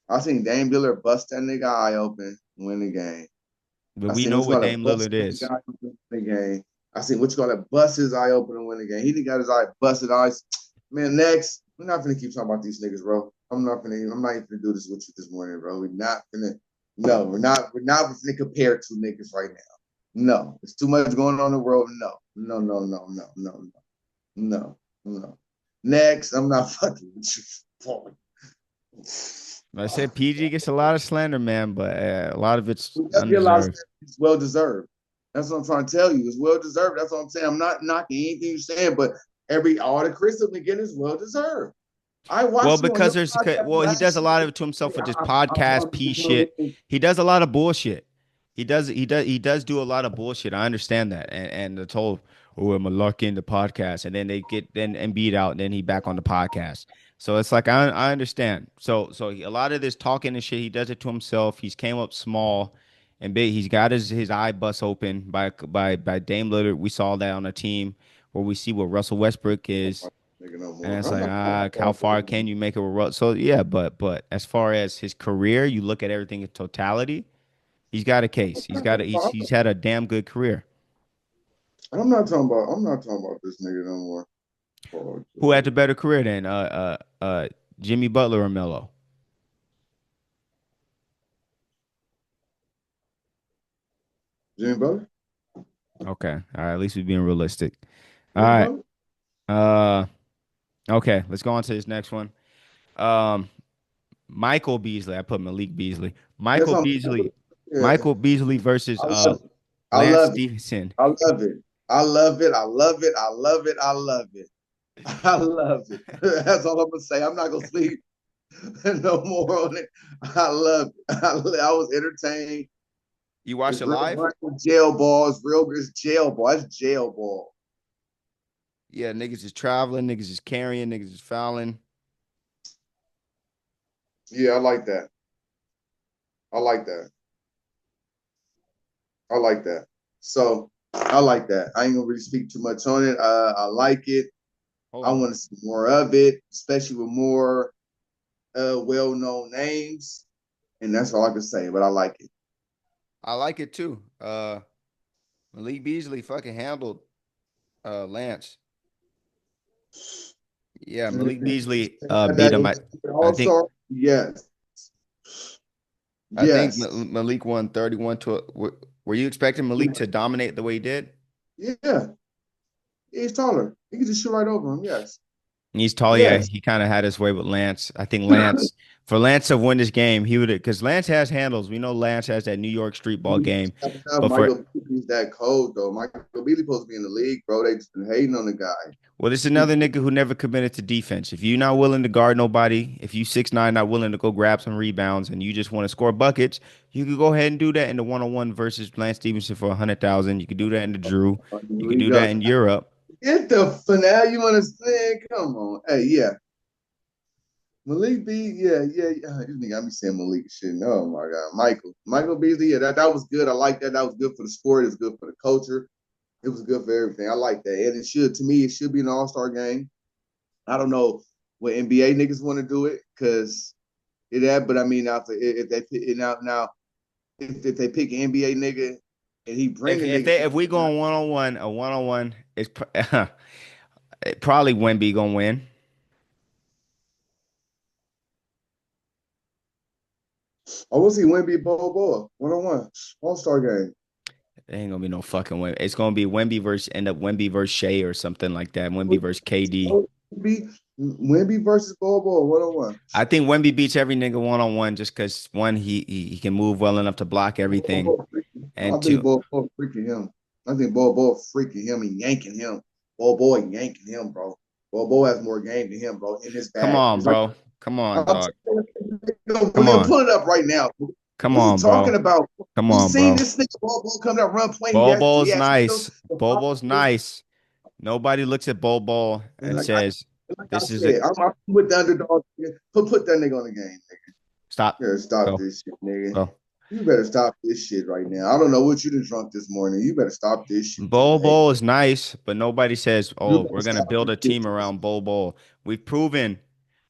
I seen Dame Lillard bust that nigga eye open, win the game. But I we seen know what you what call it Dame bust Lillard that nigga is. eye open, win the game. I seen what you call it bust his eye open and win the game. He didn't got his eye busted eyes. Man, next, we're not gonna keep talking about these niggas, bro. I'm not even gonna do this with you this morning, bro. We're not gonna. No, we're not gonna compare two niggas right now. No, there's too much going on in the world. No, no, no, no, no, no, no, no, no. Next, I'm not fucking with you. I said PG gets a lot of slander, man, but a lot of it's It does get a lot of undeserved. stuff. It's well deserved. That's what I'm trying to tell you. It's well deserved. That's what I'm saying. I'm not knocking anything you're saying, but all the criticism we get is well deserved. I Well, watched him on because your there's podcast he does last a lot of year. it to himself with this I'm podcast piece shit. He does a lot of bullshit. He does do a lot of bullshit. I understand that. And the whole I'm a luck in the podcast, and then they get then beat out, and then he back on the podcast. So it's like I understand. A lot of this talking and shit, he does it to himself. He's came up small and big. He's got his eye bust open by Dame Lillard. We saw that on a team where we see what Russell Westbrook is. no And more. it's I'm like, not talking how about far can you make it with So yeah, but as far as his career, you look at everything in totality, he's got a case. He's had a damn good career. I'm not talking about this nigga no more. Paul Who had the George. better career then? Jimmy Butler or Melo? Jimmy Butler? Okay. All right, at least we're being realistic. All Jimmy right. Butler? Uh okay, let's go on to this next one. Um Michael Beasley. I put Malik Beasley. That's Michael what Beasley. yeah. Michael Beasley versus I love it. I Lance love it. Stephenson. I love it. I love it. I love it. I love it. I love it. I love it. That's all I'm gonna say. I'm not gonna speak no more on it. I love it. I was entertained. You watched It's it real live? black jail ball. It's real. It's jail ball. It's jail ball. Yeah, niggas is traveling, niggas is carrying, niggas is fouling. Yeah, I like that. I like that. I like that. So I like that. I ain't gonna really speak too much on it. I like it. Hold I on. want to see more of it, especially with more well-known names. And that's all I can say. But I like it. I like it too. Malik Beasley fucking handled Lance. Yeah, Malik Beasley beat him. I All think star. Yes. I think Yes. Malik won 31 to were you expecting Malik to dominate the way he did? Yeah. He's taller. He can just shoot right over him. Yes. He's tall, yeah. Yes. He kind of had his way with Lance. I think for Lance to win this game, he would because Lance has handles. We know Lance has that New York street ball game. But for Michael Beasley's that cold though. Michael Beasley supposed to be in the league, bro. They just been hating on the guy. Well, this is another nigga who never committed to defense. If you're not willing to guard nobody, if you 6'9", not willing to go grab some rebounds, and you just want to score buckets, you could go ahead and do that in the 1-on-1 versus Lance Stevenson for 100,000. You could do that in the Drew. You Here could we do that go. in Europe. Get the finale. You understand? Come on. Hey, yeah. Malik B, yeah. You think I be saying Malik shit? Oh my God, Michael Beasley, yeah, that was good. I like that. That was good for the sport. It was good for the culture. It was good for everything. I like that, and to me, it should be an All Star game. I don't know what NBA niggas want to do it because it that, but I mean, if they pick now if they pick an NBA nigga and he bring a nigga, If we go on 1-on-1, a 1-on-1 is probably Wemby gonna win. I will see Wemby Bol Bol 1-on-1 All Star game. There ain't gonna be no fucking Wemby. It's gonna be Wemby versus end up Wemby versus Shea or something like that. Wemby versus KD. Wemby versus Bobo 1-on-1. I think Wemby beats every nigga one on one just because one, he can move well enough to block everything, I and think two, Bobo freaking him. I think Bobo freaking him and yanking him. Bobo yanking him, bro. Bobo has more game than him, bro. In his come bag. on, It's like bro, come on, I'm dog, we're come gonna on, pull it up right now. come What are you on, talking bro, about? come We on, seen bro. this nigga Bobo come down, run point. He Bobo's has skills. nice. Bobo's nice. Nobody looks at Bobo And and says, like I "This is a said, I'm with the underdog. Put that nigga on the game. stop." You better stop Go, this shit, nigga. go. You better stop this shit right now. I don't know what you done drunk this morning. You better stop this shit today. Bobo is nice, but nobody says, You "Oh, better we're gonna stop build this a shit team today. around Bobo." We've proven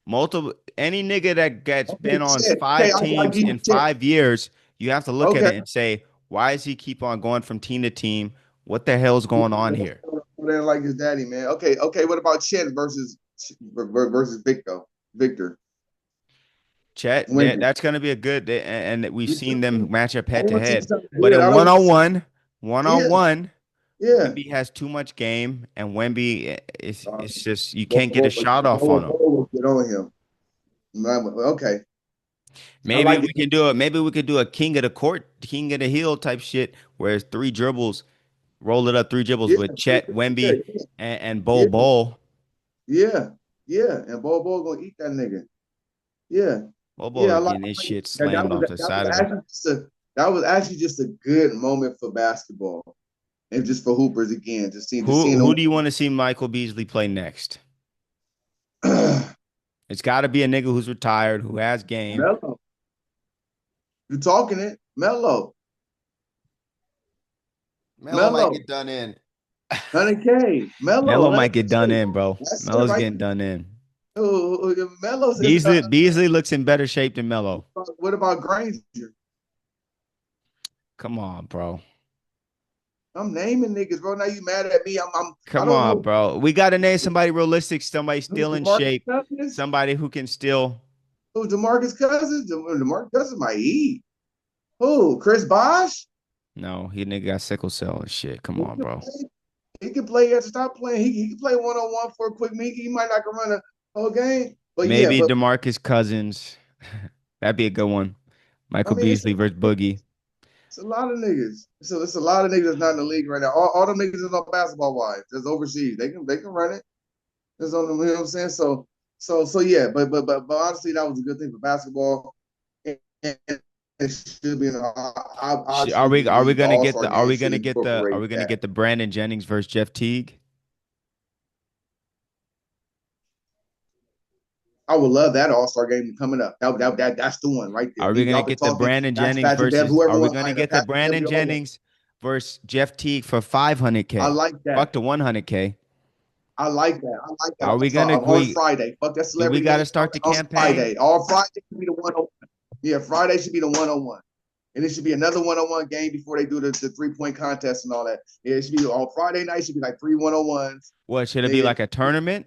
multiple any nigga that gets Okay, been on Chet. Okay, five I teams give you in Chet. 5 years, you have to look at Okay. it and say, "Why does he keep on going from team to team? What the hell's going on here?" They don't like his daddy, man. Okay. What about Chet versus Victor Chet, Wimby? that's gonna be a good, and we've You seen feel them me? match up I head to want to see head. something But good. in I don't want to see. one on Yeah, one, yeah. Wemby has too much game, and Wemby Uh, it's just you can't get a Bo shot off on him. will get on him. Okay, I Maybe like we it. can do it. Maybe we could do a king of the court, king of the hill type shit, where it's three dribbles, roll it up three dribbles Yeah, with Chet, yeah, Wemby, and Bol yeah, Bol. yeah, yeah. And Bo gonna eat that nigga. Yeah, Bol yeah. Bol getting his shit That. slammed off the side of the. That was actually just a good moment for basketball and just for hoopers again. Just Who seeing who do you want to see Michael Beasley play next? them. It's got to be a nigga who's retired, who has game. Melo, you talking it? Melo might Melo, get done in. 100K, Melo, Melo might get done 100K. in, bro. That's it Melo's right getting done in. there. Melo's is. Beasley looks in better shape than Melo. What about Granger? Come on, bro. I'm naming niggas, bro. Now you mad at me? I Come don't on, know. bro. We got to name somebody realistic, somebody Who's still in DeMarcus shape, Cousins? somebody who can still. Who's DeMarcus Cousins? DeMarcus Cousins might eat. Who? Chris Bosh? No, he nigga got sickle cell and shit. Come on, bro. He can play. He has to stop playing. He can play 1-on-1 for a quick meet. He might not can run a whole game. But yeah, Maybe but DeMarcus Cousins. That'd be a good one. I Michael mean, Beasley versus Boogie. it's a lot of niggas. So it's a lot of niggas that's not in the league right now. All the niggas that's on basketball wise, that's overseas. They can run it. That's on the, you know what I'm saying? So yeah, but honestly, that was a good thing for basketball. And it should be Are obviously we are we the gonna All get Star the are game we should gonna get the are incorporate we gonna that. get the Brandon Jennings versus Jeff Teague? I would love that All Star game coming up. That's the one right there. Are we gonna Y'all can get the talk it. Brandon That's Jennings Patrick Bev, versus whoever are we wants gonna behind that. get the Patrick Bev, Brandon y'all want. Jennings versus Jeff Teague for I 500K? like Fuck that. the 100K. I like that. I like that. Are we gonna On agree? Friday. Fuck that Do we celebrity gotta game start the on campaign? Friday. All Friday should be the 1-on-1. Yeah, Friday should be the 1-on-1. And it should be another 1-on-1 game before they do the 3-point contest and all that. Yeah, it should be on Friday night, should be like 3 1-on-1s. What should it be Nigga, like a tournament?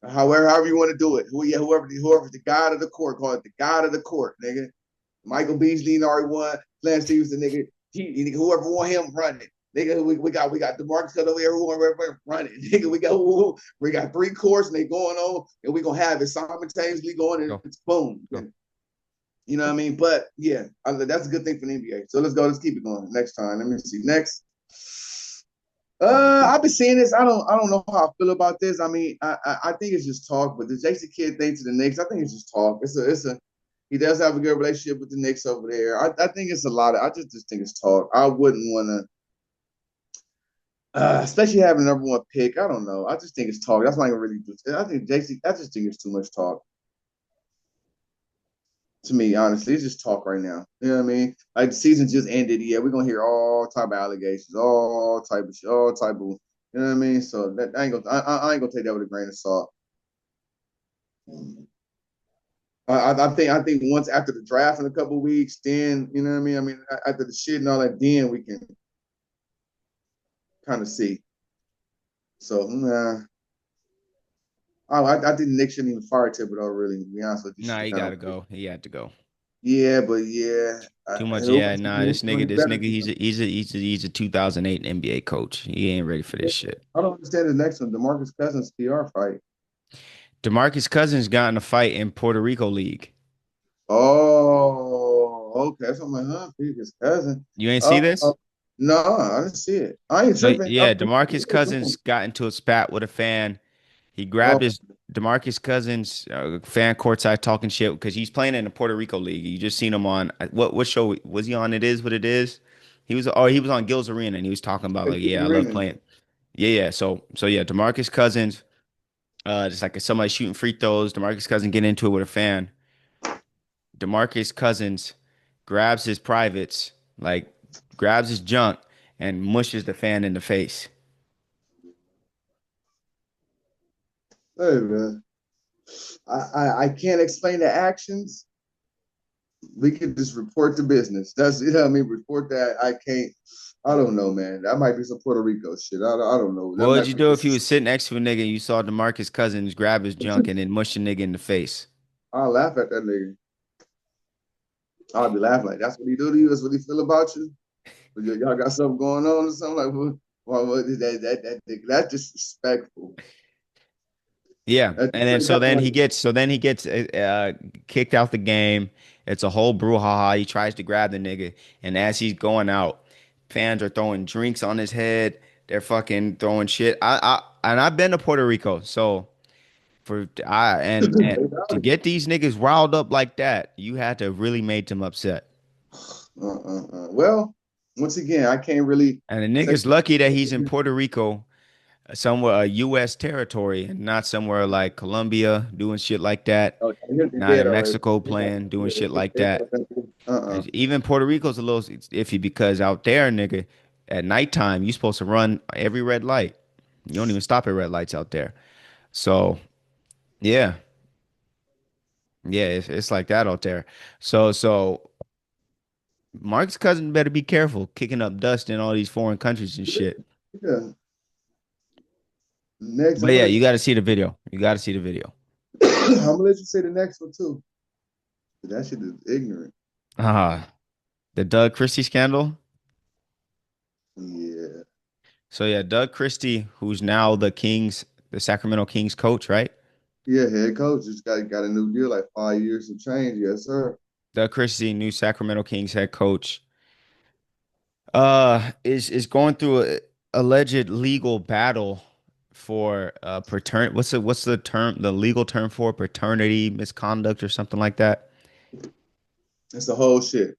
however you want to do it. Whoever's the god of the court, call it the god of the court, nigga. Michael Beasley already won. Lance Stevenson, nigga. Whoever want him running. Nigga, we got DeMarcus Cousins over here who want running. Nigga, we got 3 courts and they going on, and we gonna have it simultaneously going, and Go, it's boom. go. You know what I mean? But yeah, that's a good thing for the NBA. So let's go. Let's keep it going. Next time. Let me see. Next. I've been seeing this. I don't know how I feel about this. I mean, I think it's just talk. But the Jason Kidd thing to the Knicks, I think it's just talk. It's a he does have a good relationship with the Knicks over there. I think it's a lot of. I just think it's talk. I wouldn't want to, especially having the #1 pick. I don't know. I just think it's talk. That's not even really. I think JC. I just think it's too much talk to me. Honestly, it's just talk right now. You know what I mean? Like the season just ended. Yeah, we're gonna hear all type of allegations, all type of shit, all type of. You know what I mean? So that I ain't gonna take that with a grain of salt. I think once after the draft in a couple of weeks, then you know what I mean. I mean after the shit and all that, then we can kind of see. So nah, I think Nick shouldn't even fire Thibodeau. Really, to be honest with you, Nah, should he kind gotta of go. He had to go. Yeah, but yeah, Too much. who, Yeah, nah. who's doing it This better nigga, than him? he's a 2008 NBA coach. He ain't ready for this shit. I don't understand the next one, DeMarcus Cousins PR fight. DeMarcus Cousins got in a fight in Puerto Rico League. Oh, okay. So I'm like, huh? His cousin. You ain't see Uh, this? no, I didn't see it. I ain't So tripping. yeah, DeMarcus Cousins got into a spat with a fan. He grabbed Oh, his DeMarcus Cousins fan courtside talking shit because he's playing in the Puerto Rico League. You just seen him on what show was he on? It is what it is. He was on Gil's Arena and he was talking about like, yeah, I love playing. Yeah. So yeah, DeMarcus Cousins, just like somebody shooting free throws. DeMarcus Cousins getting into it with a fan. DeMarcus Cousins grabs his privates, like grabs his junk and mushes the fan in the face. hey man, I can't explain the actions. We could just report the business. That's you know what I mean. Report that. I can't. I don't know, man. That might be some Puerto Rico shit. I don't know. What That would might you be. do if you was sitting next to a nigga and you saw DeMarcus Cousins grab his junk and then mush a nigga in the face? I'll laugh at that nigga. I'll be laughing like that's what he do to you. That's what he feel about you. But y'all got something going on or something like what that's disrespectful. Yeah, That's and then straight up like so then he gets kicked out the game. It's a whole brouhaha. He tries to grab the nigga, and as he's going out, fans are throwing drinks on his head. They're fucking throwing shit. And I've been to Puerto Rico, so and to get these niggas riled up like that, you had to have really made them upset. Well, once again, I can't really And the say. nigga's lucky that he's in Puerto Rico, somewhere a U.S. territory, and not somewhere like Colombia doing shit like that. Oh, they're Not dead in already. Mexico They got, playing, doing yeah, shit like that. uh-uh. And even Puerto Rico's a little iffy because out there, nigga, at nighttime, you supposed to run every red light. You don't even stop at red lights out there. So yeah, yeah, it's like that out there. So Mark's cousin better be careful kicking up dust in all these foreign countries and shit. Yeah. Next, But yeah, you got to see the video. You got to see the video. I'm gonna let you say the next one too. That shit is ignorant. Ah, the Doug Christie scandal. Yeah. So yeah, Doug Christie, who's now the Sacramento Kings coach, right? Yeah, head coach just got a new deal, like 5 years of change. Yes, sir. Doug Christie, new Sacramento Kings head coach, is going through a alleged legal battle for what's the term, the legal term for paternity misconduct or something like that. That's the whole shit.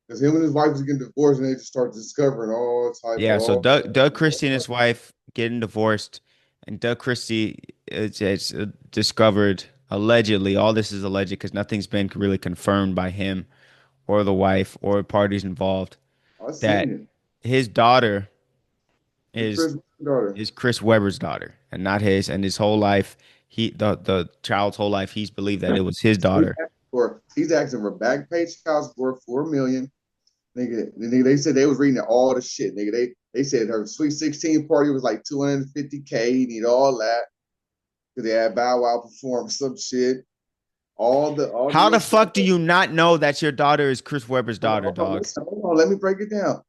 Because him and his wife was getting divorced, and they just start discovering all type of Yeah, so all. Doug Christie and his wife getting divorced, and Doug Christie is discovered allegedly. All this is alleged because nothing's been really confirmed by him or the wife or parties involved. I seen That it. his daughter It's is Chris' daughter. is Chris Webber's daughter and not his. And his whole life, the child's whole life, he's believed that it was his He's daughter. asking for back pay child support 4 million. Nigga, they said they was reading all the shit. Nigga, they said her sweet 16 party was like 250K. You need all that because they had Bow Wow perform some shit. All the How the little stuff. fuck do you not know that your daughter is Chris Webber's daughter, dog? Hold on, let me break it down.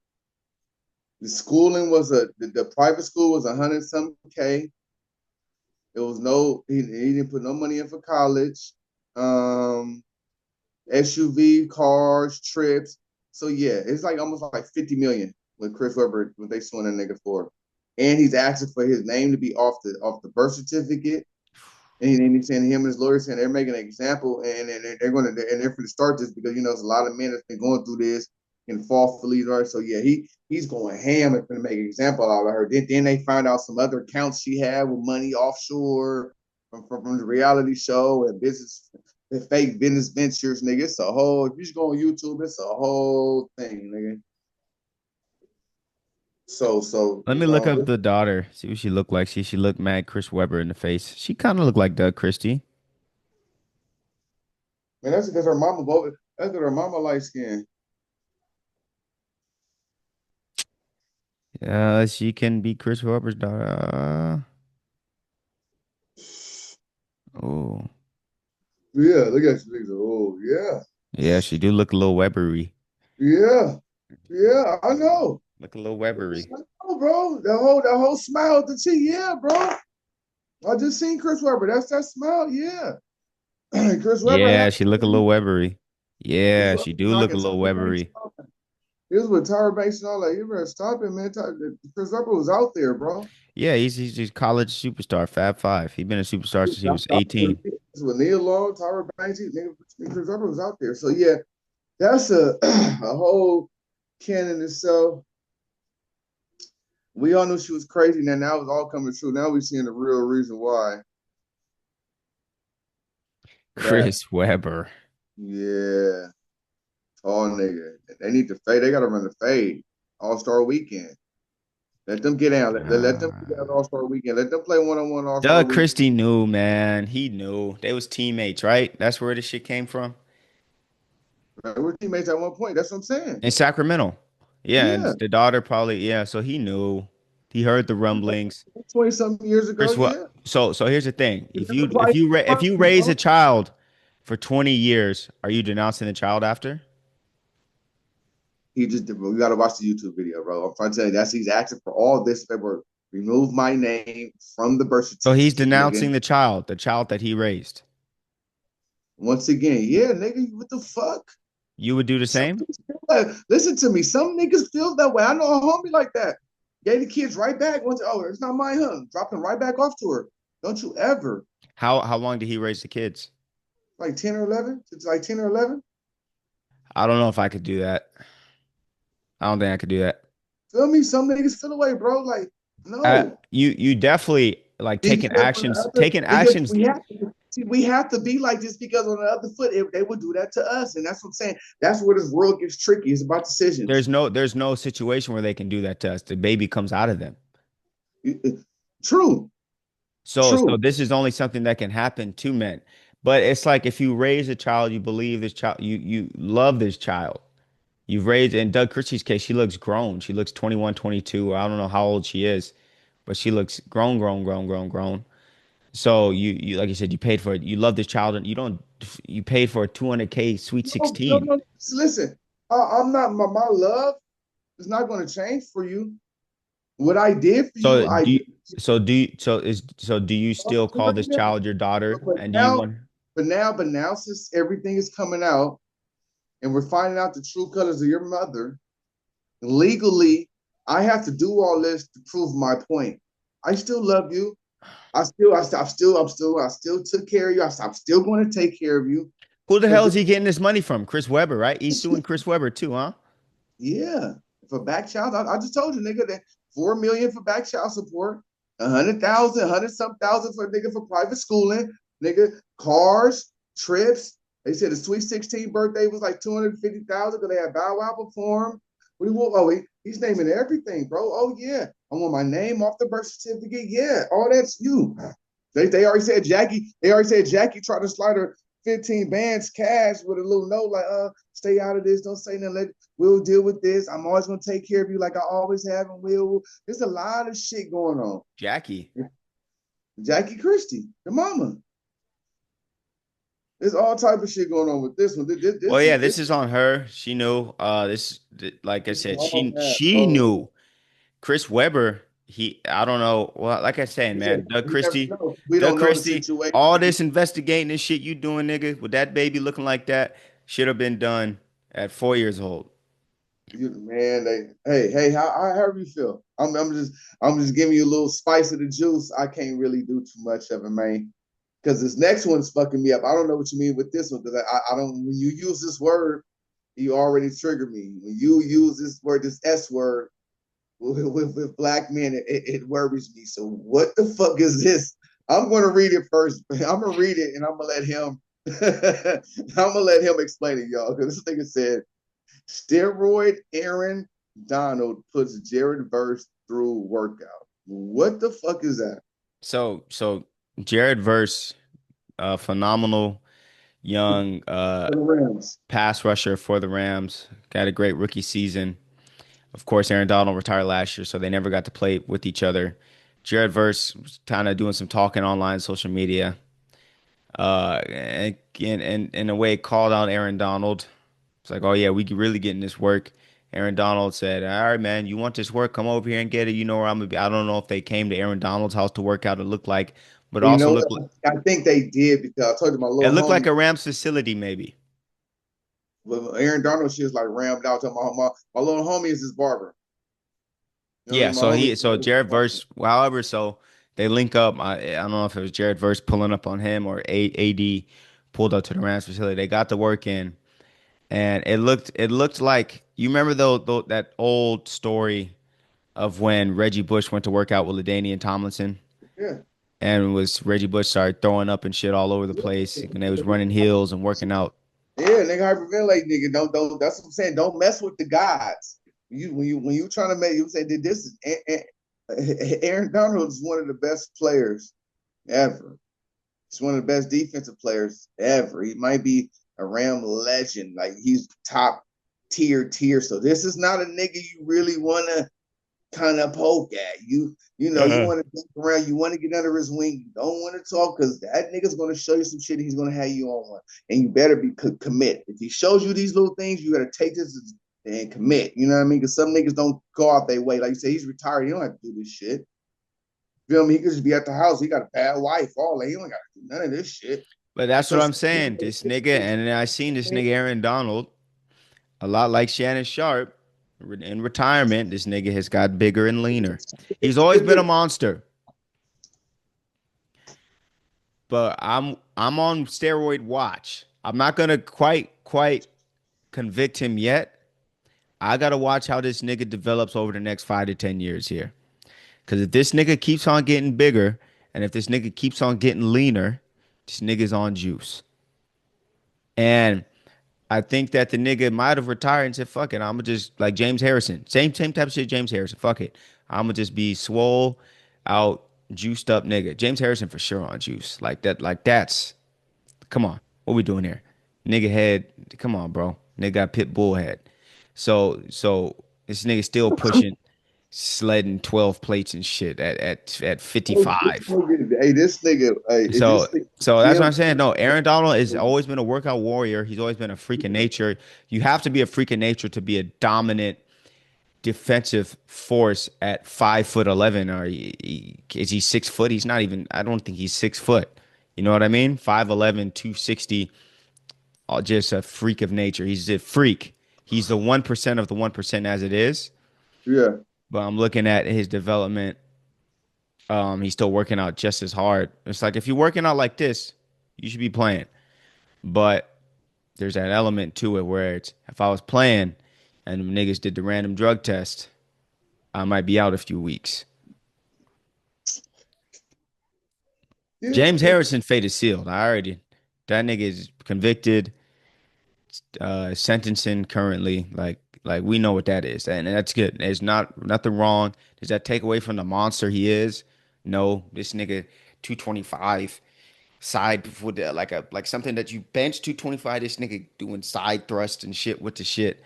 The schooling was the private school was 100 some K. It was he didn't put no money in for college. Um, SUV, cars, trips. So yeah, it's like almost like 50 million with Chris Webber what they suing a nigga for. And he's asking for his name to be off the birth certificate. And he's saying him and his lawyer saying they're making an example and they're going to and they're going to start this because you know there's a lot of men that's been going through this and fall for these right. So yeah, he's going ham and going to make an example out of her. Then they find out some other accounts she had with money offshore from the reality show and business and fake business ventures, nigga. It's a whole. If you just go on YouTube, it's a whole thing, nigga. So Let me look up the daughter, see what she looked like. See, she looked mad Chris Webber in the face. She kind of looked like Doug Christie. man, that's because her mama voted. That's because her mama light skin. She can be Chris Webber's daughter. Oh. Yeah, look at you. Niggas. Oh, yeah. Yeah, she do look a little Webbery. Yeah. Yeah, I know. Look a little Webbery. I know, bro. That whole smile at the cheek. Yeah, bro. I just seen Chris Webber. That's that smile. Yeah. Chris Webber Yeah, had she look a little Webbery. Chris Yeah, Webber she do look a knocking little Tyra Banks Webbery. off. He was with Tyra Banks and all that. You better stop it, man. Chris Webber was out there, bro. Yeah, he's a college superstar, Fab Five. He's been a superstar since he was That was 18. with Neil Long, Tyra Banks, Chris Webber was out there. So yeah, that's a a whole can in itself. We all knew she was crazy, and then that was all coming true. Now we're seeing the real reason why. That Chris Webber. yeah, tall nigga. They need to fade. They got to run the fade. All Star Weekend. Let them get out. Let them get out Uh, All Star Weekend. Let them play 1-on-1 All Star Doug Weekend. Christie knew, man. He knew. They was teammates, right? That's where this shit came from. We're teammates at one point. That's what I'm saying. In Sacramento. Yeah, and Yeah, the daughter probably, yeah, so he knew. He heard the rumblings. 20 something years ago. Chris, what? Yeah. So here's the thing. You If you raise a child for 20 years, are you denouncing the child after? He just we got to watch the YouTube video, bro. I'm trying to tell you he's asking for all this paperwork. Remove my name from the birth So he's certificate, nigga. denouncing the child that he raised. Once again, yeah, nigga, what the fuck? You would do the Some same? niggas feel that. Listen to me. Some niggas feel that way. I know a homie like that. Gave the kids right back. Once, oh, it's not my home. Dropped them right back off to her. Don't you ever. How long did he raise the kids? Like 10 or 11? It's like 10 or 11. I don't know if I could do that. I don't think I could do that. Feel me? Some niggas feel away, bro. Like, no. You definitely like taking Because actions. we have to be like this because on the other foot, if they would do that to us. And that's what I'm saying. That's where this world gets tricky. It's about decisions. There's no situation where they can do that to us. The baby comes out of them. True. So True. this is only something that can happen to men. But it's like if you raise a child, you believe this child, you love this child. You've raised, in Doug Christie's case, she looks grown. She looks 21, 22. I don't know how old she is, but she looks grown. So you like you said, you paid for it. You love this child, and you paid for a 200K Sweet No, no, 16. no. Listen, I'm not my love is not going to change for you. What I did for you, So I do you, did. do you still call this child your daughter? But And do you now, want but now, since everything is coming out and we're finding out the true colors of your mother, legally, I have to do all this to prove my point. I still love you. I still took care of you. I'm still going to take care of you who the hell because is he getting this money from? Chris Webber, right? He's suing Chris Webber too, huh? yeah, for back child, I just told you, nigga, that 4 million for back child support, 100,000, hundred some thousand for nigga for private schooling, nigga, cars, trips. They said the Sweet 16 birthday was like 250,000 because they had Bow Wow perform. What do you want? Oh, he's naming everything, bro. Oh yeah, I want my name off the birth certificate. Yeah, all that's you. They already said Jackie. They already said Jackie tried to slide her 15 bands cash with a little note like, stay out of this. Don't say nothing. We'll deal with this. I'm always gonna take care of you like I always have and will. There's a lot of shit going on. Jackie. Jackie Christie, the mama. There's all type of shit going on with this one. Well, This yeah, is this is on her. She knew. Like I this is said, all that, she bro. knew. Chris Webber, I don't know. Well, like I said, He said, man, we never know. We Doug don't know the Christie, situation. all this investigating and shit you doing, nigga, with that baby looking like that, should have been done at 4 years old. Man, hey, however you feel. I'm just giving you a little spice of the juice. I can't really do too much of it, man. Because this next one's fucking me up. I don't know what you mean with this one because I don't. When you use this word, you already trigger me. When you use this word, this S word with black men, it worries me. So what the fuck is this? I'm gonna read it first. I'm gonna read it and I'm gonna let him. I'm gonna let him explain it, y'all. Because this nigga said steroid Aaron Donald puts Jared Verse through workout. What the fuck is that? So Jared Verse, phenomenal young For the Rams. pass rusher for the Rams, got a great rookie season. Of course, Aaron Donald retired last year, so they never got to play with each other. Jared Verse was kind of doing some talking online, social media. And in a way called out Aaron Donald. It's like, oh yeah, we can really getting this work. Aaron Donald said, "All right, man, you want this work? Come over here and get it. You know where I'm gonna be." I don't know if they came to Aaron Donald's house to work out. It looked like, but You also know looked what? I think they did because I told you my it little looked like homie, a Rams facility, maybe. well, Aaron Donald, she was like rammed out. My little homie is his barber. You know what I Yeah, mean? My homie. so Jared Verse, however, so they link up. I don't know if it was Jared Verse pulling up on him or AD pulled up to the Rams facility. They got the work in, and it looked like you remember though that old story of when Reggie Bush went to work out with LaDainian Tomlinson, Yeah. and was Reggie Bush started throwing up and shit all over the place, and they was running hills and working out. Yeah, nigga, hyperventilate, nigga. Don't. That's what I'm saying. Don't mess with the gods. When you trying to make, you say that this is Aaron Donald is one of the best players ever. He's one of the best defensive players ever. He might be a Ram legend. Like he's top tier. So this is not a nigga you really want to kind of poke at. You Uh, want to think around, you want to get under his wing. You don't want to talk because that nigga's going to show you some shit. He's going to have you on one. And you better be commit. If he shows you these little things, you got to take this and commit. You know what I mean? Because some niggas don't go out their way. Like you say, he's retired. He don't have to do this shit. Feel me? He could just be at the house. He got a bad wife. All that. He don't got to do none of this shit. but that's So what I'm saying. This nigga, and then I seen this nigga Aaron Donald, a lot like Shannon Sharp, in retirement. This nigga has got bigger and leaner. He's always been a monster, but I'm on steroid watch. I'm not gonna quite convict him yet. I gotta watch how this nigga develops over the next 5 to 10 years here. Because if this nigga keeps on getting bigger, and if this nigga keeps on getting leaner, this nigga's on juice. And I think that the nigga might have retired and said, "Fuck it, I'm gonna just like James Harrison, same type of shit." James Harrison, fuck it, I'm gonna just be swole out, juiced up nigga. James Harrison for sure on juice like that. Like that's come on, what we doing here, nigga head? Come on, bro. Nigga got pit bull head. So this nigga still pushing, sledding 12 plates and shit at 55. hey, this nigga, hey, So this nigga, so that's what Jim. I'm saying. No, Aaron Donald has always been a workout warrior. He's always been a freak of nature. You have to be a freak of nature to be a dominant defensive force at 5'11", or is he 6 foot? He's not even. I don't think he's 6 foot. You know what I mean? 5'11", 260. Just a freak of nature. He's a freak. He's the 1% of the 1% as it is. Yeah. But I'm looking at his development. He's still working out just as hard. It's like if you're working out like this, you should be playing. But there's that element to it where it's if I was playing and them niggas did the random drug test, I might be out a few weeks. Yeah. James Harrison fate is sealed. I already that nigga is convicted, sentencing currently. Like we know what that is, and that's good. There's not nothing wrong. Does that take away from the monster he is? No, this nigga 225 side with like something that you bench 225. This nigga doing side thrust and shit with the shit.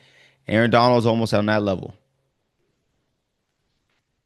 Aaron Donald's almost on that level,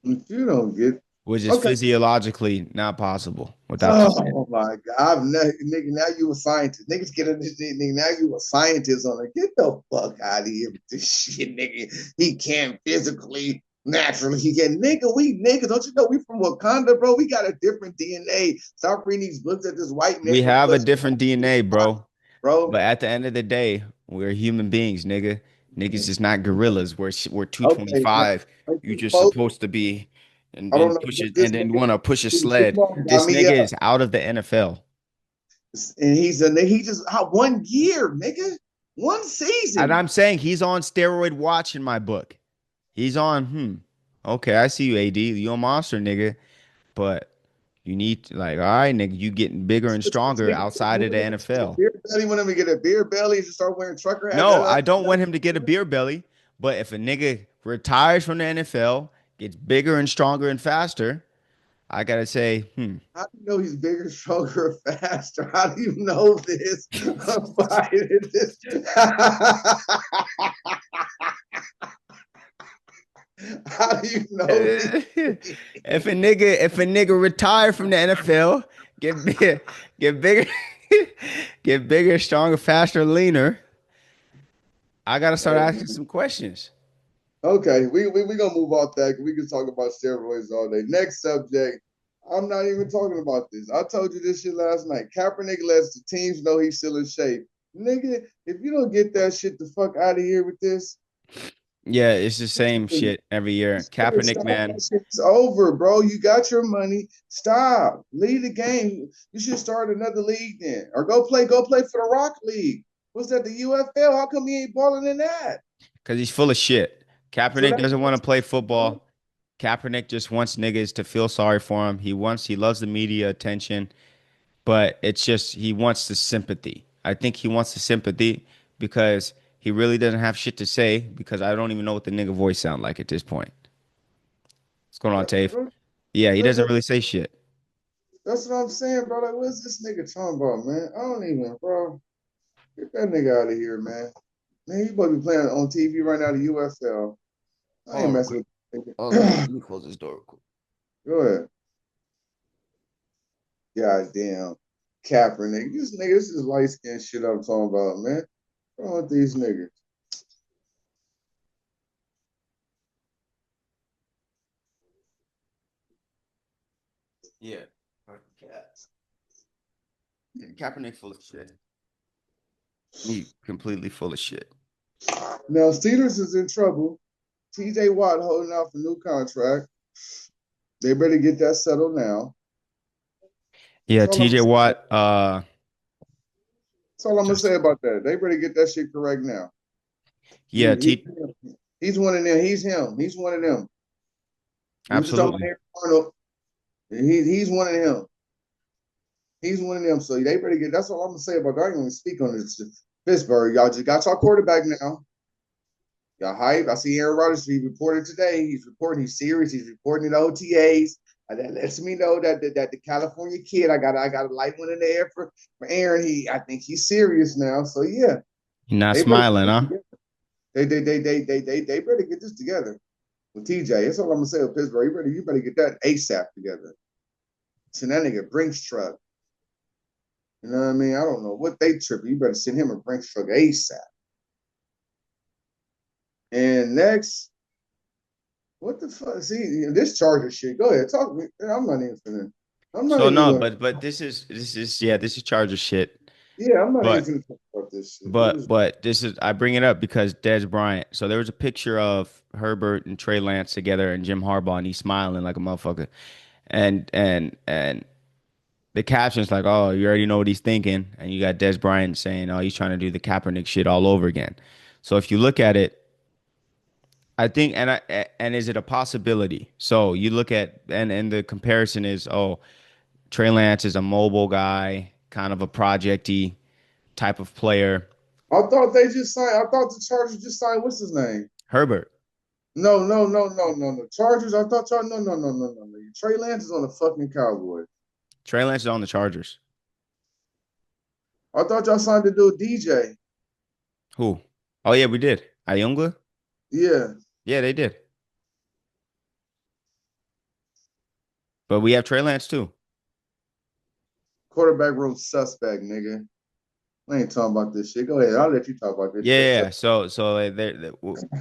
If you don't get which is okay. physiologically not possible without the shit. Oh my God. Nigga, now you a scientist. Niggas get on this nigga. Now you a scientist on it. Get the fuck out of here with this shit, nigga. He can't physically, naturally. He can nigga, we niggas. Don't you know we from Wakanda, bro? We got a different DNA. Stop reading these books that this white man We done have a put, different DNA, bro. bro. But at the end of the day, we're human beings, nigga. Niggas is not gorillas. We're Okay. 225. You just Folks, supposed to be and I then don't know push what it this and then want to push a sled. nigga got This me nigga up. is out of the NFL. And he just 1 year, nigga. One And season. I'm saying he's on steroid watch in my book. He's on, okay, I see you, AD. You a monster, nigga. But you need to, like, all right, nigga, you getting bigger and stronger outside of the NFL. Beer belly, want him to get a beer belly and just start wearing trucker hats. No, I don't want him to get a beer belly. But if a nigga retires from the NFL, gets bigger and stronger and faster, I gotta say, How do you know he's bigger, stronger, faster? How do you know this? How do you know this? if a nigga retire from the NFL, get bigger, get bigger. Get bigger, stronger, faster, leaner. I gotta start asking some questions. Okay, we gonna move off that. We can talk about steroids all day. Next subject. I'm not even talking about this. I told you this shit last night. Kaepernick lets the teams know he's still in shape. Nigga, if you don't get that shit the fuck out of here with this, Yeah, it's the same shit every year. Kaepernick, stop. man, That shit's over, bro. You got your money. Stop. Leave the game. You should start another league then, or go play for the Rock League. What's that? The UFL? How come he ain't balling in that? because he's full of shit. So Kaepernick that's doesn't want to play football. Kaepernick just wants niggas to feel sorry for him. He loves the media attention, but it's just he wants the sympathy. I think he wants the sympathy because he really doesn't have shit to say because I don't even know what the nigga voice sound like at this point. What's going on, Tave? Yeah, he doesn't really say shit. That's what I'm saying, bro. Like, what's this nigga talking about, man? I don't even, bro. Get that nigga out of here, man. Man, you supposed to be playing on TV right now, the UFL. I ain't Oh, messing with oh, nigga. let me close this door real quick. Go ahead. God damn. Kaepernick. This is light skin shit I'm talking about, man. What's wrong with these niggas? Yeah. Kaepernick full of shit. He completely full of shit. Now, Steelers is in trouble. TJ Watt holding out for new contract. They better get that settled now. Yeah, That's all I'm TJ Watt, that's all I'm gonna just say about that. They better get that shit correct now. yeah, He's one of them. He's him. He's one of them. We were just talking about absolutely. Aaron Arnold. He's one of them. He's one of them. So they better get. That's all I'm gonna say about that. I ain't gonna speak on this. Pittsburgh, y'all just got your quarterback now. Y'all hype. I see Aaron Rodgers. He reported today. He's reporting. He's serious. He's reporting the OTAs. And that lets me know that the California kid. I got a light one in the air for Aaron. I think he's serious now. So yeah, You're not they better. smiling, huh? They better get this together with TJ. That's all I'm gonna say with Pittsburgh. You better get that ASAP together. Send that nigga Brinks truck. You know what I mean? I don't know what they tripping. You better send him a Brinks truck ASAP. And next, what the fuck? See this Charger shit. Go ahead, talk to me. I'm not even finna. I'm not So even no, going. but this is yeah, this is Charger shit. Yeah, I'm not even But finna talk about this shit. but this is I bring it up because Des Bryant. So there was a picture of Herbert and Trey Lance together and Jim Harbaugh, and he's smiling like a motherfucker. And the caption's like, "Oh, you already know what he's thinking," and you got Des Bryant saying, "Oh, he's trying to do the Kaepernick shit all over again." So if you look at it, I think, and is it a possibility? So you look at and the comparison is, oh, Trey Lance is a mobile guy, kind of a projecty type of player. I thought they just signed. I thought the Chargers just signed. What's his name? Herbert, No. Chargers. I thought y'all. No. Trey Lance is on the fucking Cowboys. Trey Lance is on the Chargers. I thought y'all signed to do DJ. Who? Oh yeah, we did. Ayunga? Yeah, Yeah, they did. But we have Trey Lance too. quarterback room suspect, nigga. I ain't talking about this shit. Go ahead. I'll let you talk about this Yeah, shit. yeah. So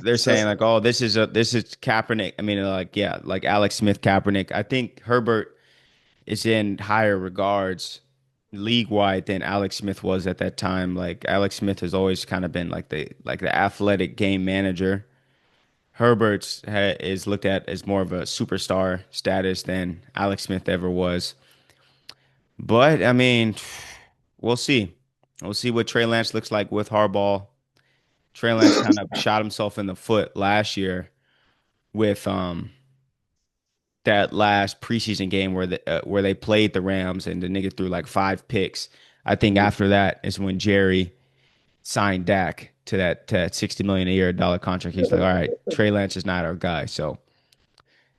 they're saying like, Suspect. oh, this is Kaepernick. I mean, like yeah, like Alex Smith, Kaepernick. I think Herbert is in higher regards league wide than Alex Smith was at that time. Like Alex Smith has always kind of been like the athletic game manager. Is looked at as more of a superstar status than Alex Smith ever was. But I mean, we'll see. We'll see what Trey Lance looks like with Harbaugh. Trey Lance kind of shot himself in the foot last year with that last preseason game where they played the Rams and the nigga threw like 5 picks. I think after that is when Jerry signed Dak to that 60 million a year dollar contract. He's like, all right, Trey Lance is not our guy. So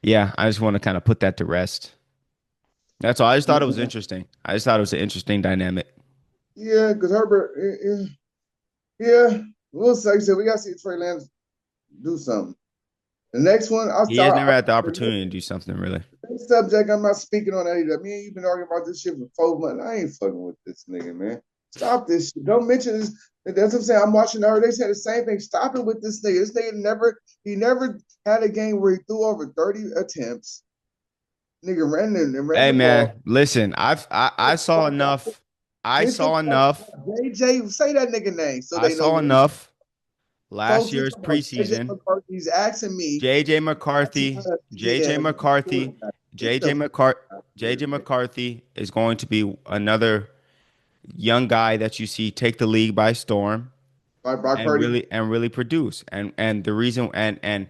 yeah, I just want to kind of put that to rest. That's all. I just thought it was interesting. I just thought it was an interesting dynamic. Yeah, because Herbert, yeah. We'll say, so we got to see Trey Lance do something. The next one, I'll He has start. never had the opportunity to do something really. Next subject, I'm not speaking on that either. Me and you've been arguing about this shit for 4 months. I ain't fucking with this nigga, man. Stop this shit. Don't mention this. That's what I'm saying. I'm watching her. They said the same thing. Stop it with this nigga. This nigga never had a game where he threw over 30 attempts. Nigga ran Hey the ball. man, listen, I saw enough. I Listen, saw enough. JJ, say that nigga name so I they know saw who he enough last folks is year's talking about. JJ preseason. McCarthy's asking me, JJ asking McCarthy, us, JJ yeah, McCarthy, get JJ the fuck McCart out of here, JJ man. McCarthy is going to be another young guy that you see take the league by storm All right, Brock Purdy. and really produce. And the reason and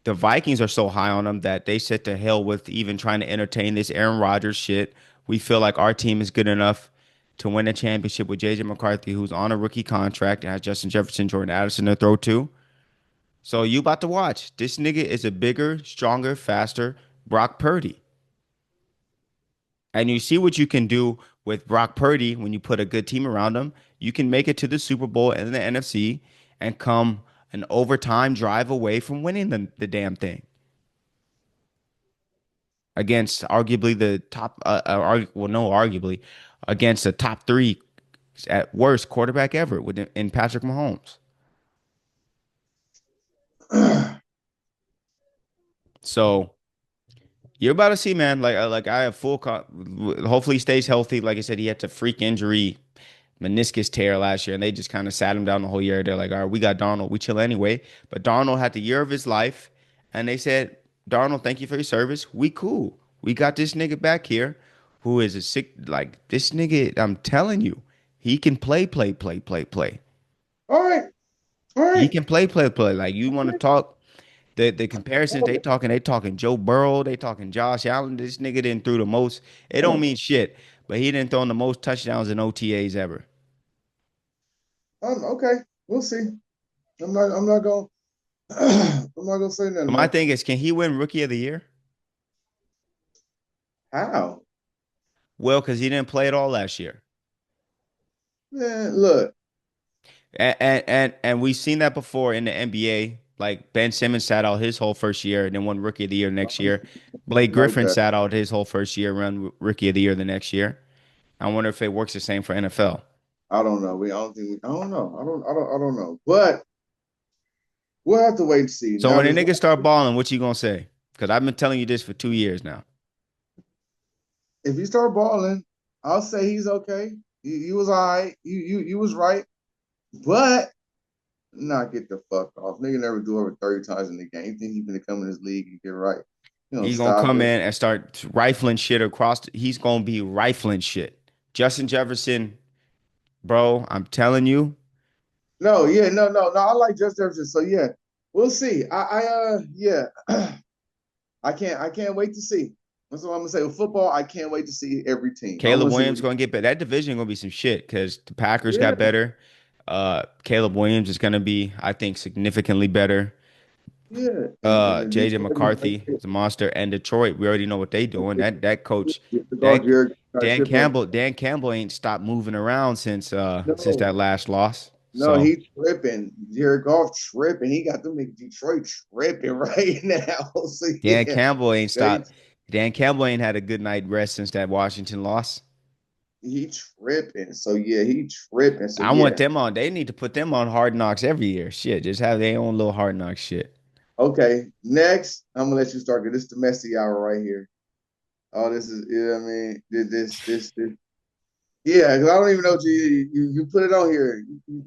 the Vikings are so high on him that they said to hell with even trying to entertain this Aaron Rodgers shit. We feel like our team is good enough to win a championship with JJ McCarthy, who's on a rookie contract and has Justin Jefferson, Jordan Addison to throw to. So you about to watch. This nigga is a bigger, stronger, faster Brock Purdy. And you see what you can do with Brock Purdy when you put a good team around him. You can make it to the Super Bowl and the NFC and come an overtime drive away from winning the damn thing against arguably the top, well, no, arguably against the top three at worst quarterback ever in Patrick Mahomes. So you're about to see, man. Like I have hopefully he stays healthy. Like I said, he had a freak injury, meniscus tear last year, and they just kind of sat him down the whole year. They're like, all right, we got Darnold, we chill anyway. But Darnold had the year of his life, and they said, Darnold, thank you for your service. We cool. We got this nigga back here, who is a sick like this nigga. I'm telling you, he can play. All right, all He right. can play. Like you want to talk. The comparisons they talking Joe Burrow, they talking Josh Allen. This nigga didn't throw the most. It don't mean shit, but he didn't throw in the most touchdowns in OTAs ever. Okay, we'll see. I'm not gonna. I'm not gonna say nothing, But my man. thing is, can he win Rookie of the Year? How? Well, because he didn't play at all last year, Man, look. and we've seen that before in the NBA. Like Ben Simmons sat out his whole first year and then won Rookie of the Year next year. Blake Like Griffin that. sat out his whole first year, run Rookie of the Year the next year. I wonder if it works the same for NFL. I don't know. I don't think. I don't know. I don't know. But we'll have to wait and see. So Now when a this. nigga start balling, what you gonna say? Because I've been telling you this for 2 years now. If he start balling, I'll say he's okay. You was all right. You was right. But not get the fuck off. Nigga never do over 30 times in the game. You think he's gonna come in this league and get right? You know, He's gonna stop come it. in and start rifling shit across. He's gonna be rifling shit. Justin Jefferson, bro, I'm telling you, No, yeah, no. I like Just Jefferson. So yeah, we'll see. Yeah. I can't wait to see. That's what I'm gonna say. With football, I can't wait to see every team. I'm Caleb gonna see what Williams gonna get better. That division gonna be some shit because the Packers got yeah, better. Caleb Williams is gonna be, I think, significantly better. yeah. And JJ Detroit is right McCarthy there. is a monster, and Detroit, we already know what they doing. That coach, The guard that Jared got chip on. Dan Campbell ain't stopped moving around since No, that last loss. no, So he tripping. Jared Goff tripping. He got them in Detroit tripping right now. So Dan yeah, Campbell ain't they stopped. Dan Campbell ain't had a good night rest since that Washington loss. he tripping. So yeah, he tripping. So I want yeah. them on. They need to put them on Hard Knocks every year. Shit, just have their own little Hard Knocks shit. Okay. Next, I'm gonna let you start. This is the messy hour right here. Oh, this is yeah, I mean, this. Yeah, because I don't even know what you put it on here.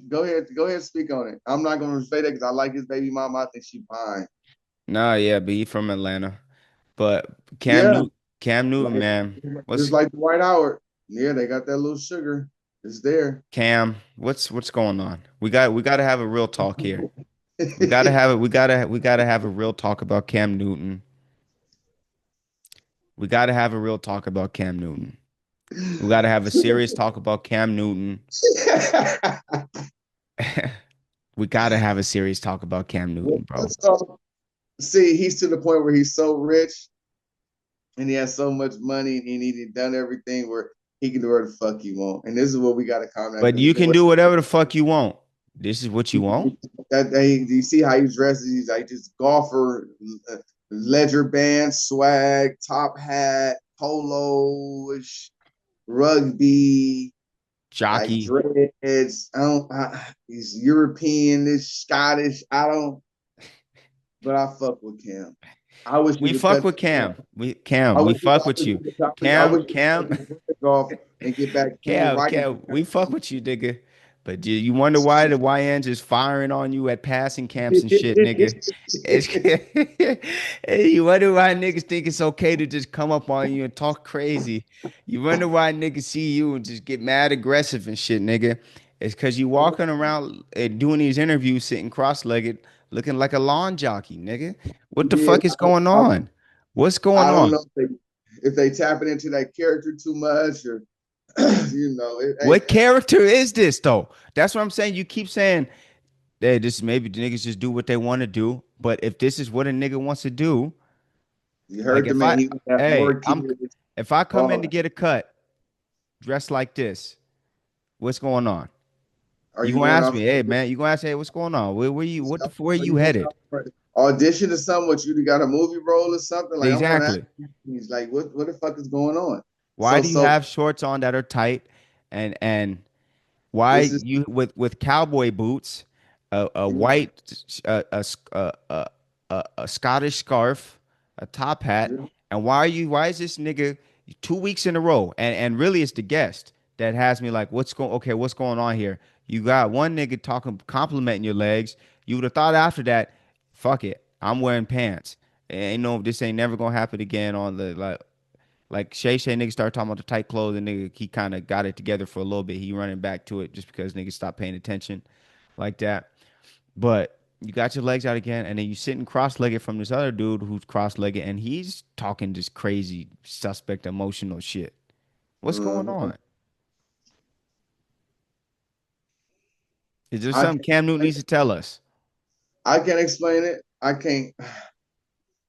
Go ahead and speak on it. I'm not gonna say that because I like his baby mama. I think she fine. Nah, yeah, but he from Atlanta. But Yeah, Cam Newton, like man. just What's like Dwight Howard. Yeah, they got that little sugar. It's there. Cam? What's going on? We got to have a real talk here. We got to have it. We gotta have a real talk about Cam Newton. We got to have a real talk about Cam Newton. We got to have a serious talk about Cam Newton. We got to have a serious talk about Cam Newton, bro. So, see, he's to the point where he's so rich and he has so much money and he's done everything where he can do whatever the fuck he want. And this is what we got to calm down But because you can do whatever the fuck you want. This is what you want? That they, you see how he dresses? He's like just golfer, ledger band, swag, top hat, polo, rugby, like Jockey. dreads. He's European, this Scottish. I don't, but I fuck with Cam. I wish he We would fuck cut. with Cam. I We wish fuck with he you. would cut. I Cam, wish he would Cam, cut his wig off and get back clean writing. We fuck with you, nigga. But you wonder why the YNs is firing on you at passing camps and shit, nigga. It's, you wonder why niggas think it's okay to just come up on you and talk crazy. You wonder why niggas see you and just get mad aggressive and shit, nigga. It's because you walking around and doing these interviews sitting cross-legged looking like a lawn jockey, nigga. What the Yeah, fuck is going I, on? What's going I don't on? know if they tapping into that character too much or hey What man, character is this though? That's what I'm saying. You keep saying, hey, this maybe the niggas just do what they want to do. But if this is what a nigga wants to do, you like heard the man. He would have hey, more kids. if I come in to Oh, get a cut dressed like this, what's going on? are You you gonna going ask off? me, hey man, you gonna ask, hey, what's going on? Where you, where Are you you going headed? off for audition or something? What you got a movie role or something? Like I'm gonna ask. Exactly. He's like, what the fuck is going on? Why So do you so have shorts on that are tight and why this is you with cowboy boots, a white a Scottish scarf, a top hat, and why is this nigga 2 weeks in a row? And really it's the guest that has me like, what's going on here? You got one nigga talking complimenting your legs. You would have thought after that, fuck it, I'm wearing pants. Ain't no, this ain't never gonna happen again on the like Shay nigga started talking about the tight clothes and nigga he kind of got it together for a little bit. He running back to it just because niggas stopped paying attention like that. But you got your legs out again, and then you sitting cross-legged from this other dude who's cross-legged, and he's talking this crazy, suspect, emotional shit. What's going uh, on? Is there I something can't Cam Newton needs to tell us? I can't explain it. I can't.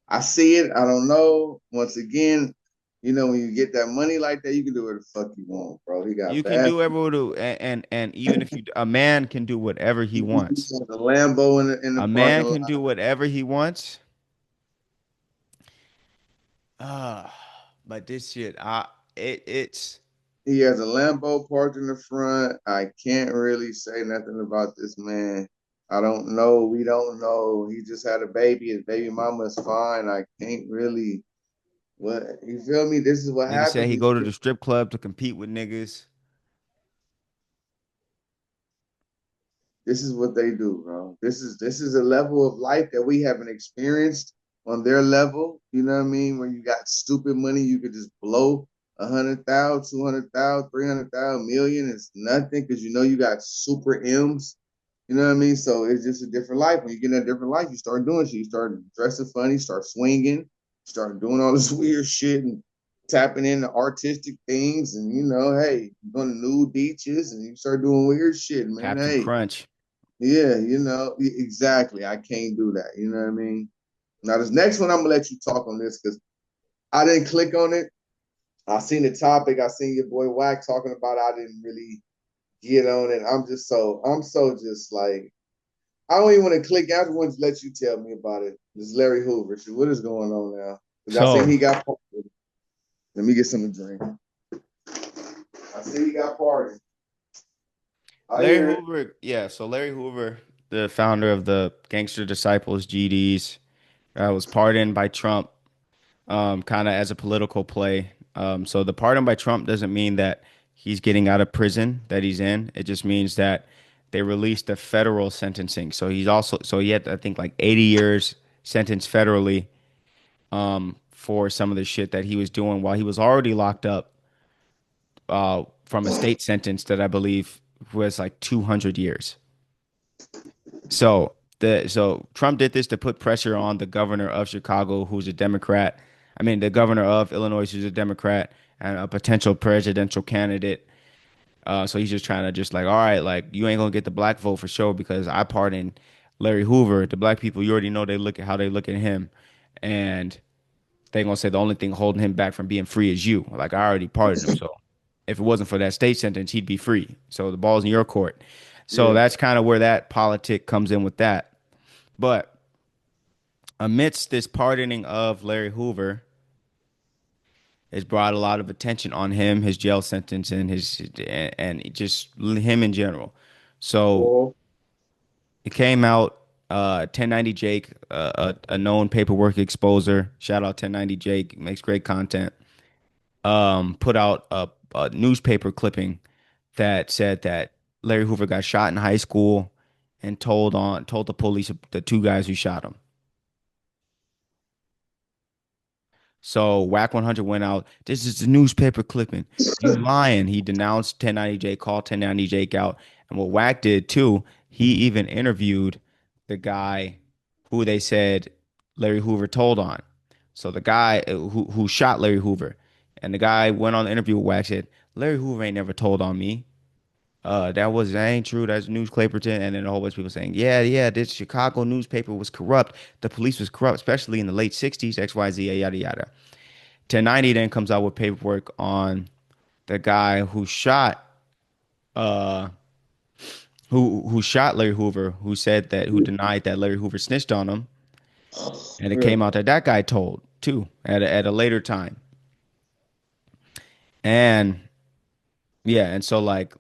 I see it. I don't know. Once again, when you get that money like that, you can do whatever the fuck you want, bro. He got You can bad. do whatever do, and even if you a man can do whatever he He wants. got a Lambo in the A parking man can lot. do whatever he wants. Ah, but this shit, it's He has a Lambo parked in the front. I can't really say nothing about this man. I don't know. We don't know. He just had a baby. His baby mama is fine. I can't really. What you feel me? This is what nigga said he happens. go to the strip club to compete with niggas. This is what they do, bro. This is a level of life that we haven't experienced on their level. You know what I mean? When you got stupid money, you could just blow 100,000, 200,000, 300,000, million. It's nothing because you got super M's. You know what I mean? So it's just a different life. When you get in a different life, you start doing shit. You start dressing funny, start swinging, start doing all this weird shit and tapping into artistic things. And hey, you're going to nude beaches and you start doing weird shit, man. Captain Hey, Crunch. yeah, exactly. I can't do that. You know what I mean? Now, this next one, I'm gonna let you talk on this because I didn't click on it. I seen the topic. I seen your boy Wack talking about it. I didn't really get on it. I'm so just like, I don't even want to click. I just want to let you tell me about it. This Larry Hoover shit. What is going on now? Because I seen So he got party. Let me get something to drink. I see he got party. I Larry hear it. Hoover, yeah. So Larry Hoover, the founder of the Gangster Disciples (GDs), was pardoned by Trump, kind of as a political play. So the pardon by Trump doesn't mean that he's getting out of prison that he's in. It just means that they released a federal sentencing. So he had I think like 80 years sentenced federally for some of the shit that he was doing while he was already locked up from a state sentence that I believe was like 200 years. So Trump did this to put pressure on the governor of Chicago, who's a Democrat. I mean, the governor of Illinois, who's a Democrat and a potential presidential candidate. So he's just trying to just like, all right, like you ain't gonna get the black vote for sure because I pardoned Larry Hoover. The black people, you already know they look at how they look at him, and they gonna say the only thing holding him back from being free is you. Like I already pardoned him, so if it wasn't for that state sentence, he'd be free. So the ball's in your court. So Yeah. that's kind of where that politic comes in with that. But amidst this pardoning of Larry Hoover, it's brought a lot of attention on him, his jail sentence, and just him in general. So Well, it came out. 1090 Jake, a known paperwork exposer. Shout out 1090 Jake, makes great content. Put out a newspaper clipping that said that Larry Hoover got shot in high school and told the police the two guys who shot him. So Whack 100 went out. This is the newspaper clipping. You lying. He denounced 1090 Jake, called 1090 Jake out. And what Whack did too, he even interviewed the guy who they said Larry Hoover told on. So the guy who shot Larry Hoover. And the guy went on the interview with Whack, said, Larry Hoover ain't never told on me. That ain't true. That's news Clapperton. And then a whole bunch of people saying, yeah, this Chicago newspaper was corrupt. The police was corrupt, especially in the late 60s, XYZ, yada yada. 1090 then comes out with paperwork on the guy uh who shot Larry Hoover, who denied that Larry Hoover snitched on him. And it yeah. came out that that guy told too at a later time. And yeah, and so like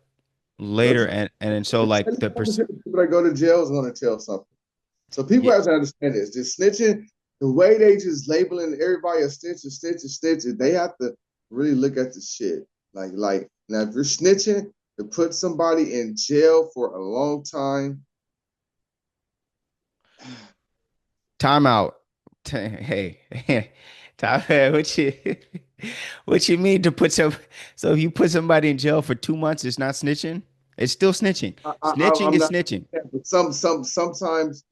later That's and so like the 70% of people that go to jail is going to tell something. So people yeah, have to understand this. Just snitching, the way they just labeling everybody a stitch, they have to really look at the shit. Like now, if you're snitching to put somebody in jail for a long time, timeout. Hey, time what you mean to put some so if you put somebody in jail for 2 months, it's not snitching? It's still snitching. Snitching I'm is not. snitching. But sometimes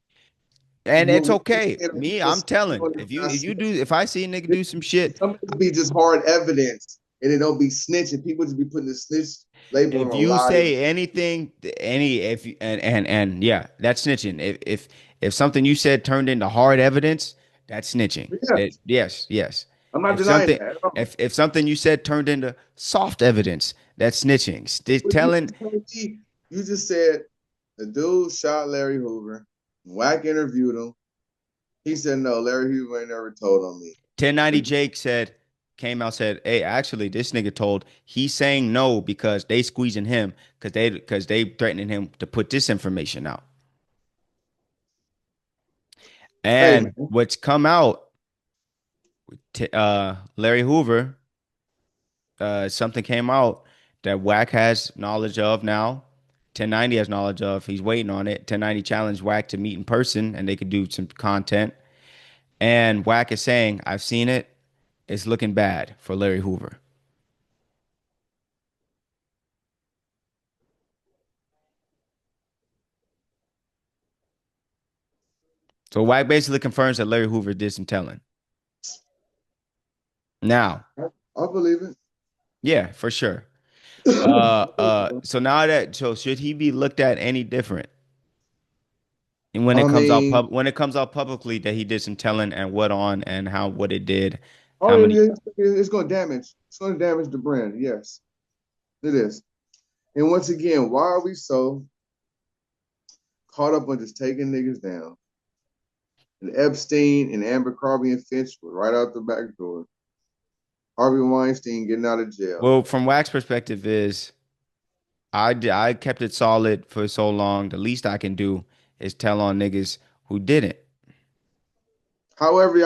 And it's when you okay. Me, I'm telling. If I see a nigga do some shit, some of it be just hard evidence, and it don't be snitching. People just be putting the snitch label on if a you lot of say anything, any if you- and yeah, that's snitching. If something you said turned into hard evidence, that's snitching. yeah. Yes, yes. I'm not If denying something that at all. if something you said turned into soft evidence, that's snitching. But you Telling just told me, you just said the dude shot Larry Hoover. Wack interviewed him. He said, no, Larry Hoover ain't never told on me. 1090 The, Jake came out said, "Hey, actually, this nigga told he's saying no because they squeezing him because they threatening him to put this information out." hey, And man. what's come out, Larry Hoover, something came out that Wack has knowledge of now. 1090 has knowledge of. He's waiting on it. 1090 challenged Wack to meet in person and they could do some content. And Wack is saying, I've seen it. It's looking bad for Larry Hoover. So Wack basically confirms that Larry Hoover did some telling. Now, I believe it. yeah, for sure. So now so should he be looked at any different? And I mean, when it comes out publicly that he did some telling and what on and how what it did, oh, how many it's going to damage. It's going to damage the brand. Yes, it is. And once again, why are we so caught up on just taking niggas down? And Epstein and Amber Carby and Finch were right out the back door. Harvey Weinstein getting out of jail. well from Wax perspective is I kept it solid for so long. The least I can do is tell on niggas who didn't. However,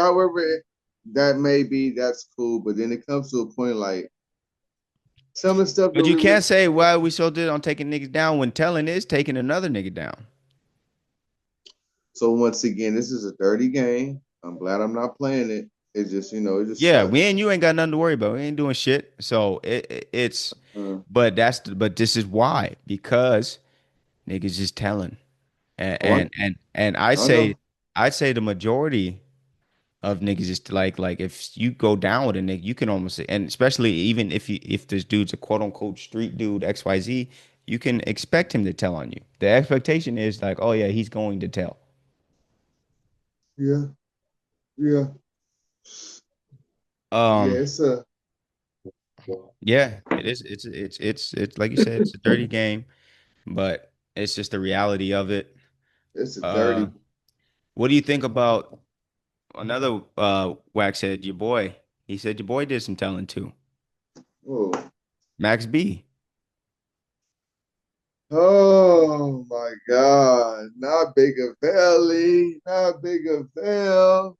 that may be, that's cool. But then it comes to a point like some of the stuff that But you we really. can't say why we so did on taking niggas down when telling is taking another nigga down. So once again, this is a dirty game. I'm glad I'm not playing it. It just, it just Yeah, we sucks. and you ain't got nothing to worry about. We ain't doing shit. So it's Uh, but this is why because niggas just telling oh, and I know. I'd say the majority of niggas is like if you go down with a nigga, you can almost and especially even if this dude's a quote unquote street dude XYZ, you can expect him to tell on you. The expectation is like, oh yeah, he's going to tell. Yeah, yeah, yeah. Um, It's a yeah, it is. It's like you said, it's a dirty game, but. It's just the reality of it. It's a Uh, dirty. what do you think about another wax head, your boy? He said your boy did some telling too. Oh, Max B. oh my God! Not bigger belly, not bigger bell.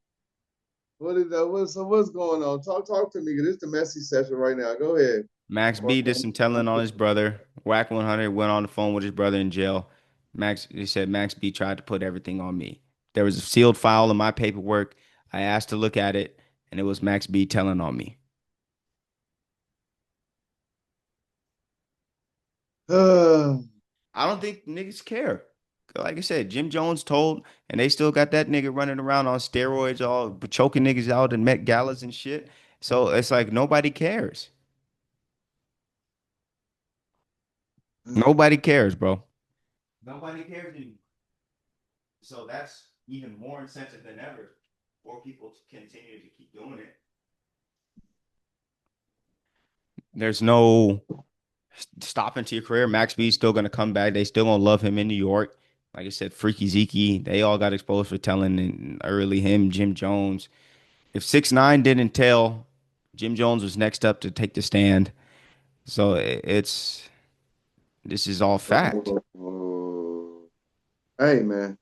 What is that? What's going on? Talk to me. 'Cause it's the messy session right now. Go ahead. Max B did some telling on his brother. Whack 100 went on the phone with his brother in jail. He said Max B tried to put everything on me. There was a sealed file in my paperwork. I asked to look at it, and it was Max B telling on me. I don't think niggas care. Like I said, Jim Jones told, and they still got that nigga running around on steroids, all choking niggas out in Met Galas and shit. So it's like nobody cares. Nobody cares, bro. Nobody cares anymore. So that's even more incentive than ever for people to continue to keep doing it. There's no stopping to your career. Max B's still gonna come back. They still gonna love him in New York. Like I said, Freaky Zeke, they all got exposed for telling and early him, Jim Jones. If 6ix9ine didn't tell, Jim Jones was next up to take the stand. So it's this is all fact. Oh, hey man,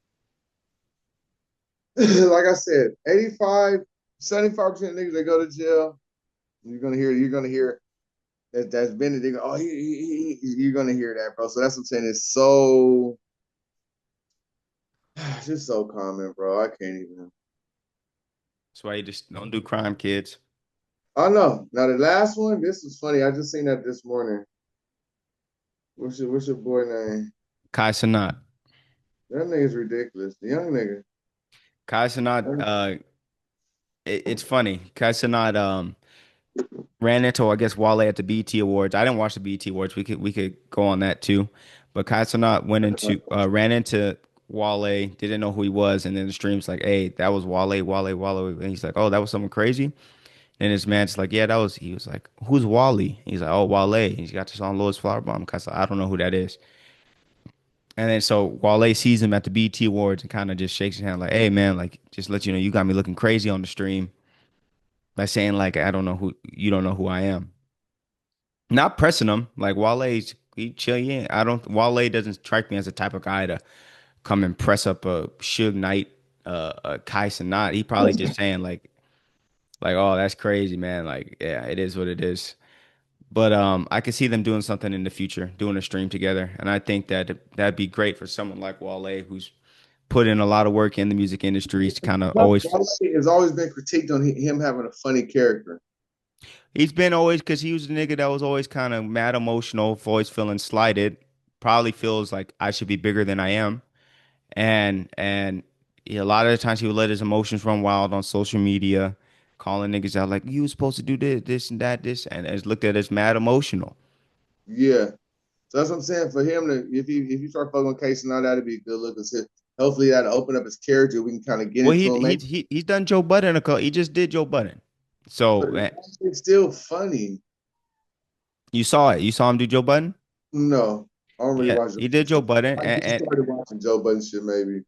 like I said, 85, 75% of niggas that go to jail, you're gonna hear that's been they go, oh, you're gonna hear that, bro. So that's what I'm saying. It's so just so common, bro. I can't even. That's why you just don't do crime, kids. Oh no. Now the last one, this was funny. I just seen that this morning. What's your boy name? Kai Cenat. That nigga's ridiculous. The young nigga. Kai Cenat, it's funny. Kai Cenat, ran into, I guess, Wale at the BET Awards. I didn't watch the BET Awards. We could go on that too. But Kai Cenat ran into Wale, didn't know who he was, and then the stream's like, "Hey, that was Wale." And he's like, "Oh, that was someone crazy." And his man's like, "Yeah, that was." He was like, "Who's Wally?" He's like, "Oh, Wale." He's got the song "Louis Flower Bomb." Kai Cenat, I don't know who that is. And then so Wale sees him at the BET Awards and kind of just shakes his hand like, "Hey, man, like just let you know, you got me looking crazy on the stream by saying like I don't know who you don't know who I am." Not pressing him. Like Wale's he chill. Yeah, I don't. Wale doesn't strike me as the type of guy to come and press up a Suge Knight, a Kai Cenat. He probably just saying like, oh, that's crazy, man. Like, yeah, it is what it is. But I could see them doing something in the future, doing a stream together, and I think that that'd be great for someone like Wale, who's put in a lot of work in the music industry to kind of always. Wale has always been critiqued on him having a funny character. He's been always because he was a nigga that was always kind of mad emotional, always feeling slighted. Probably feels like I should be bigger than I am. And a lot of the times he would let his emotions run wild on social media, calling niggas out like you was supposed to do this and that, this, and it's looked at as mad emotional. Yeah. So that's what I'm saying. For him to if you start fucking with Case and all that'd be a good look. Hopefully that'll open up his character. We can kind of get Well, into him. Maybe he's done Joe Budden a couple. He just did Joe Budden, so but it's still funny. you saw it. You saw him do Joe Budden. No, I don't really Yeah, watch Joe he Budden did Joe shit. Budden, I just and started watching Joe Budden shit maybe.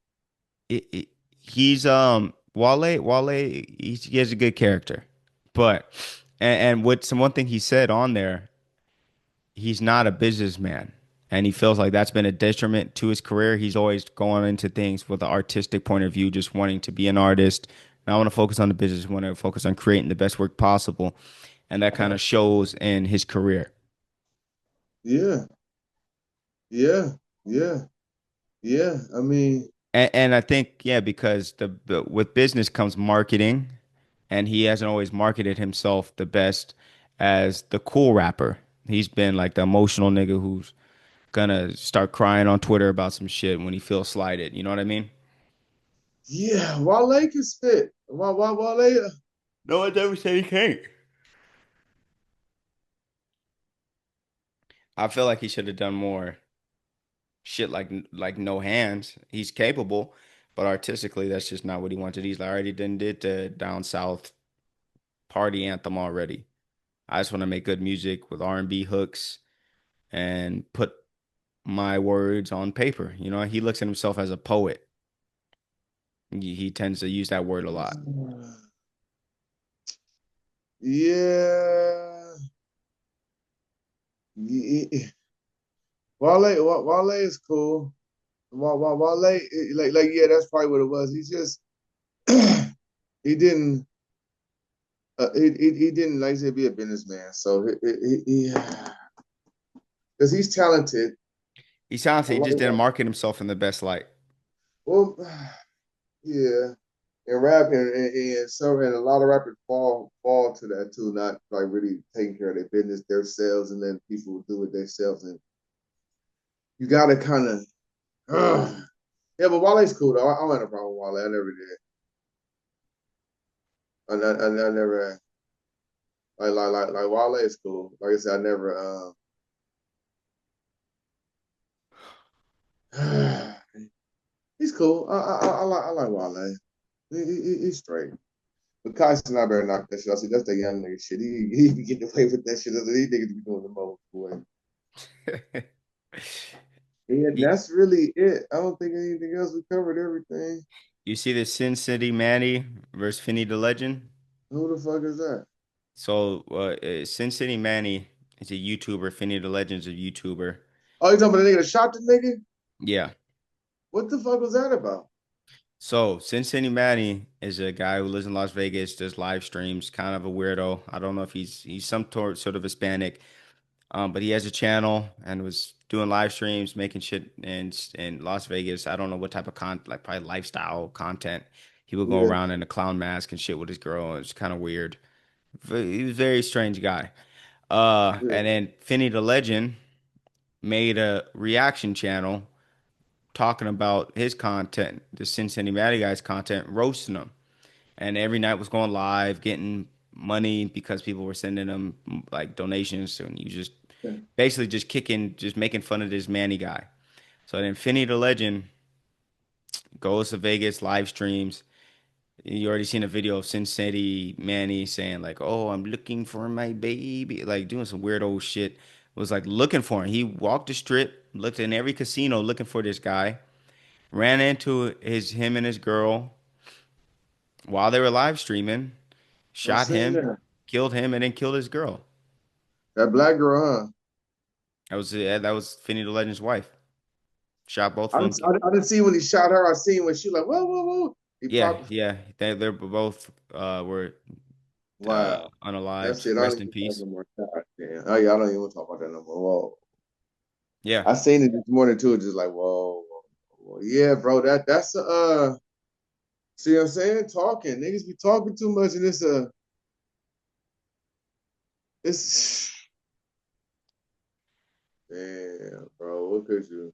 he's Wale. He has a good character, but and with some one thing he said on there, he's not a businessman. And he feels like that's been a detriment to his career. He's always going into things with an artistic point of view, just wanting to be an artist. And I want to focus on the business, I want to focus on creating the best work possible. And that kind of shows in his career. Yeah, yeah, yeah, yeah. I mean, And I think, yeah, because with business comes marketing, and he hasn't always marketed himself the best as the cool rapper. He's been like the emotional nigga who's gonna start crying on Twitter about some shit when he feels slighted. You know what I mean? yeah. Wale can spit. Wale. No one's ever said he can't. I feel like he should have done more shit like no hands. He's capable, but artistically, that's just not what he wanted. He's like, I already did the down south party anthem already. I just want to make good music with R&B hooks and put my words on paper. You know, he looks at himself as a poet. He tends to use that word a lot. Yeah. Yeah. Wale is cool. Wale, yeah, that's probably what it was. He's just he didn't he didn't like to be a businessman. So because he's talented. He sounds I he just like didn't market himself in the best light. well, yeah, and rap and a lot of rappers fall to that too, not like really taking care of their business themselves, and then people do it themselves, and you got to kind of yeah. But Wale's cool though. I don't have a problem with Wale. I never did. I never like Wale is cool. Like I said, I never he's cool. I like Wale. He's straight. But Kyson, I better knock that shit. I see that's that young nigga shit. He be getting away with that shit. These niggas be doing the most, boy. Yeah, You, that's really it. I don't think anything else. We covered everything. you see the Sin City Manny versus Finny the Legend? Who the fuck is that? So, Sin City Manny is a YouTuber. Finny the Legend's a YouTuber. Oh, you talking about the nigga that shot the nigga? Yeah. What the fuck was that about? So, Sin City Manny is a guy who lives in Las Vegas, does live streams, kind of a weirdo. I don't know if he's some sort of Hispanic, but he has a channel and was doing live streams, making shit in Las Vegas. I don't know what type of like probably lifestyle content. He would go Yeah, around in a clown mask and shit with his girl. It's kind of weird. He was a very strange guy. yeah. And then Finny the Legend made a reaction channel talking about his content, the Cincinnati guy's content, roasting him. And every night was going live, getting money because people were sending him like donations. And you just Yeah. basically just kicking, just making fun of this Manny guy. So then Finny the Legend goes to Vegas, live streams. You already seen a video of Sin City Manny saying like, "Oh, I'm looking for my baby," like doing some weird old shit. Was like looking for him. He walked the strip, looked in every casino looking for this guy. Ran into him and his girl while they were live streaming. I Shot seen him, that. killed him, and then killed his girl. That black girl, huh? That was Finny the Legend's wife. Shot both I of didn't, them. I didn't see when he shot her. I seen when she like, whoa, whoa, whoa. He Yeah, popped. yeah. They're both were Wow. That's unalived. it. I don't Rest even in talk peace. no more. God damn. Oh yeah, I don't even want to talk about that no more. Whoa. Yeah. I seen it this morning too. Just like, whoa. Yeah, bro. That's see what I'm saying? Talking. Niggas be talking too much and it's damn, bro. What could you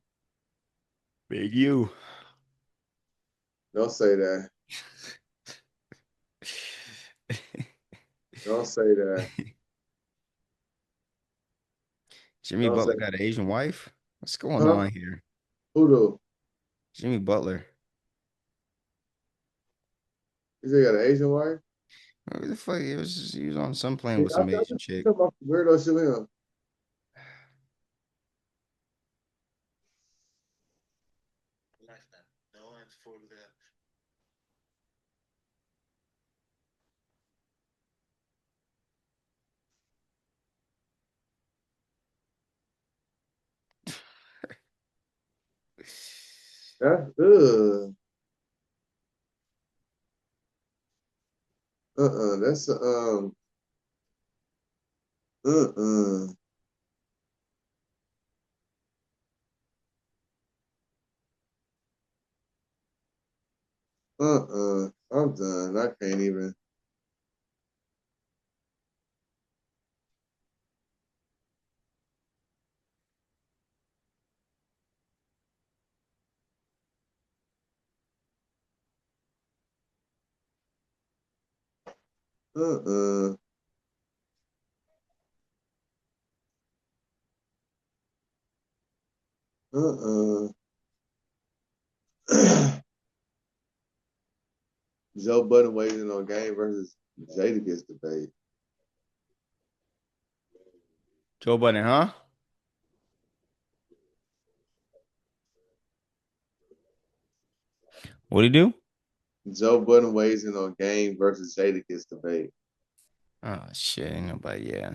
Big you. don't say that. Don't say that. Jimmy Don't say Butler got an Asian wife? What's going huh? on here? Who do? Jimmy Butler. You say you got an Asian wife? What the fuck? He was on some plane Yeah, with I some thought Asian you chick. talking about some weirdo shit with him. That's That's uh. I'm done. I can't even. Uh uh. Joe Budden waiting on game versus Jadakiss debate. Joe Budden, huh? What'd he do? Joe Budden weighs in on Game versus Jadakiss debate. Oh shit, ain't nobody. Yeah,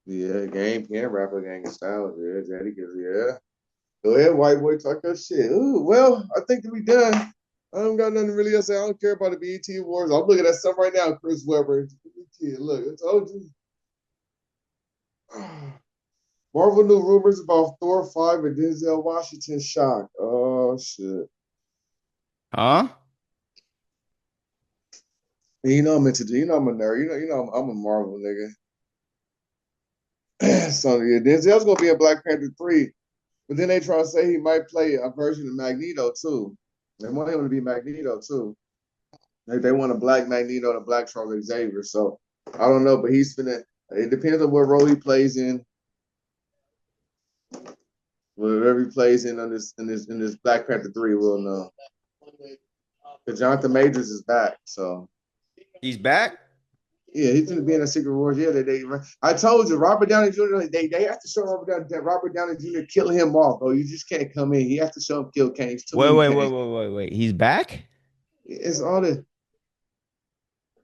Yeah, Game can rap a gang of styles. Yeah, Jadakiss. Yeah. Go ahead, white boy, talk your shit. Ooh, well, I think that we done. I don't got nothing really else to say. I don't care about the BET Awards. I'm looking at stuff right now, Chris Webber. Look, I told you. Marvel new rumors about Thor 5 and Denzel Washington shock. Oh shit. huh? You know I'm into you know I'm a nerd. I'm a Marvel nigga. So yeah, Denzel's gonna be in Black Panther 3. But then they try to say he might play a version of Magneto too. They want him to be Magneto too. They want a black Magneto and a black Charles Xavier. So I don't know, but he's finna. It depends on what role he plays in. Whatever he plays in on this Black Panther 3, we'll know. Because Jonathan Majors is back, so He's back. yeah, he's gonna be in a Secret Wars. Yeah, I told you, Robert Downey Jr. They have to show Robert Downey Jr. killing him off, bro. You just can't come in. He has to show him kill Kane. It's too Wait, many wait, wait, Kanes. wait, wait, wait. He's back. It's all the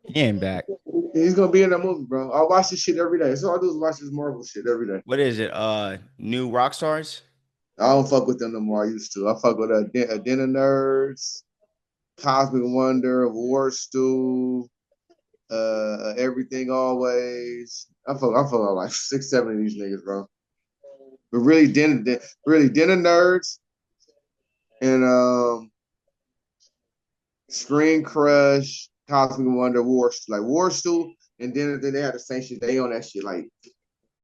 He ain't back. he's gonna be in that movie, bro. I watch this shit every day. That's all I do is watch this Marvel shit every day. What is it? New rock stars. I don't fuck with them no more. I used to. I fuck with Dinner Nerds, Cosmic Wonder, War Stew, Everything Always. I fuck with like 6, 7 of these niggas, bro. But really Dinner Nerds and Screen Crush, Cosmic Wonder, War Stew, and then they had the same shit. They on that shit like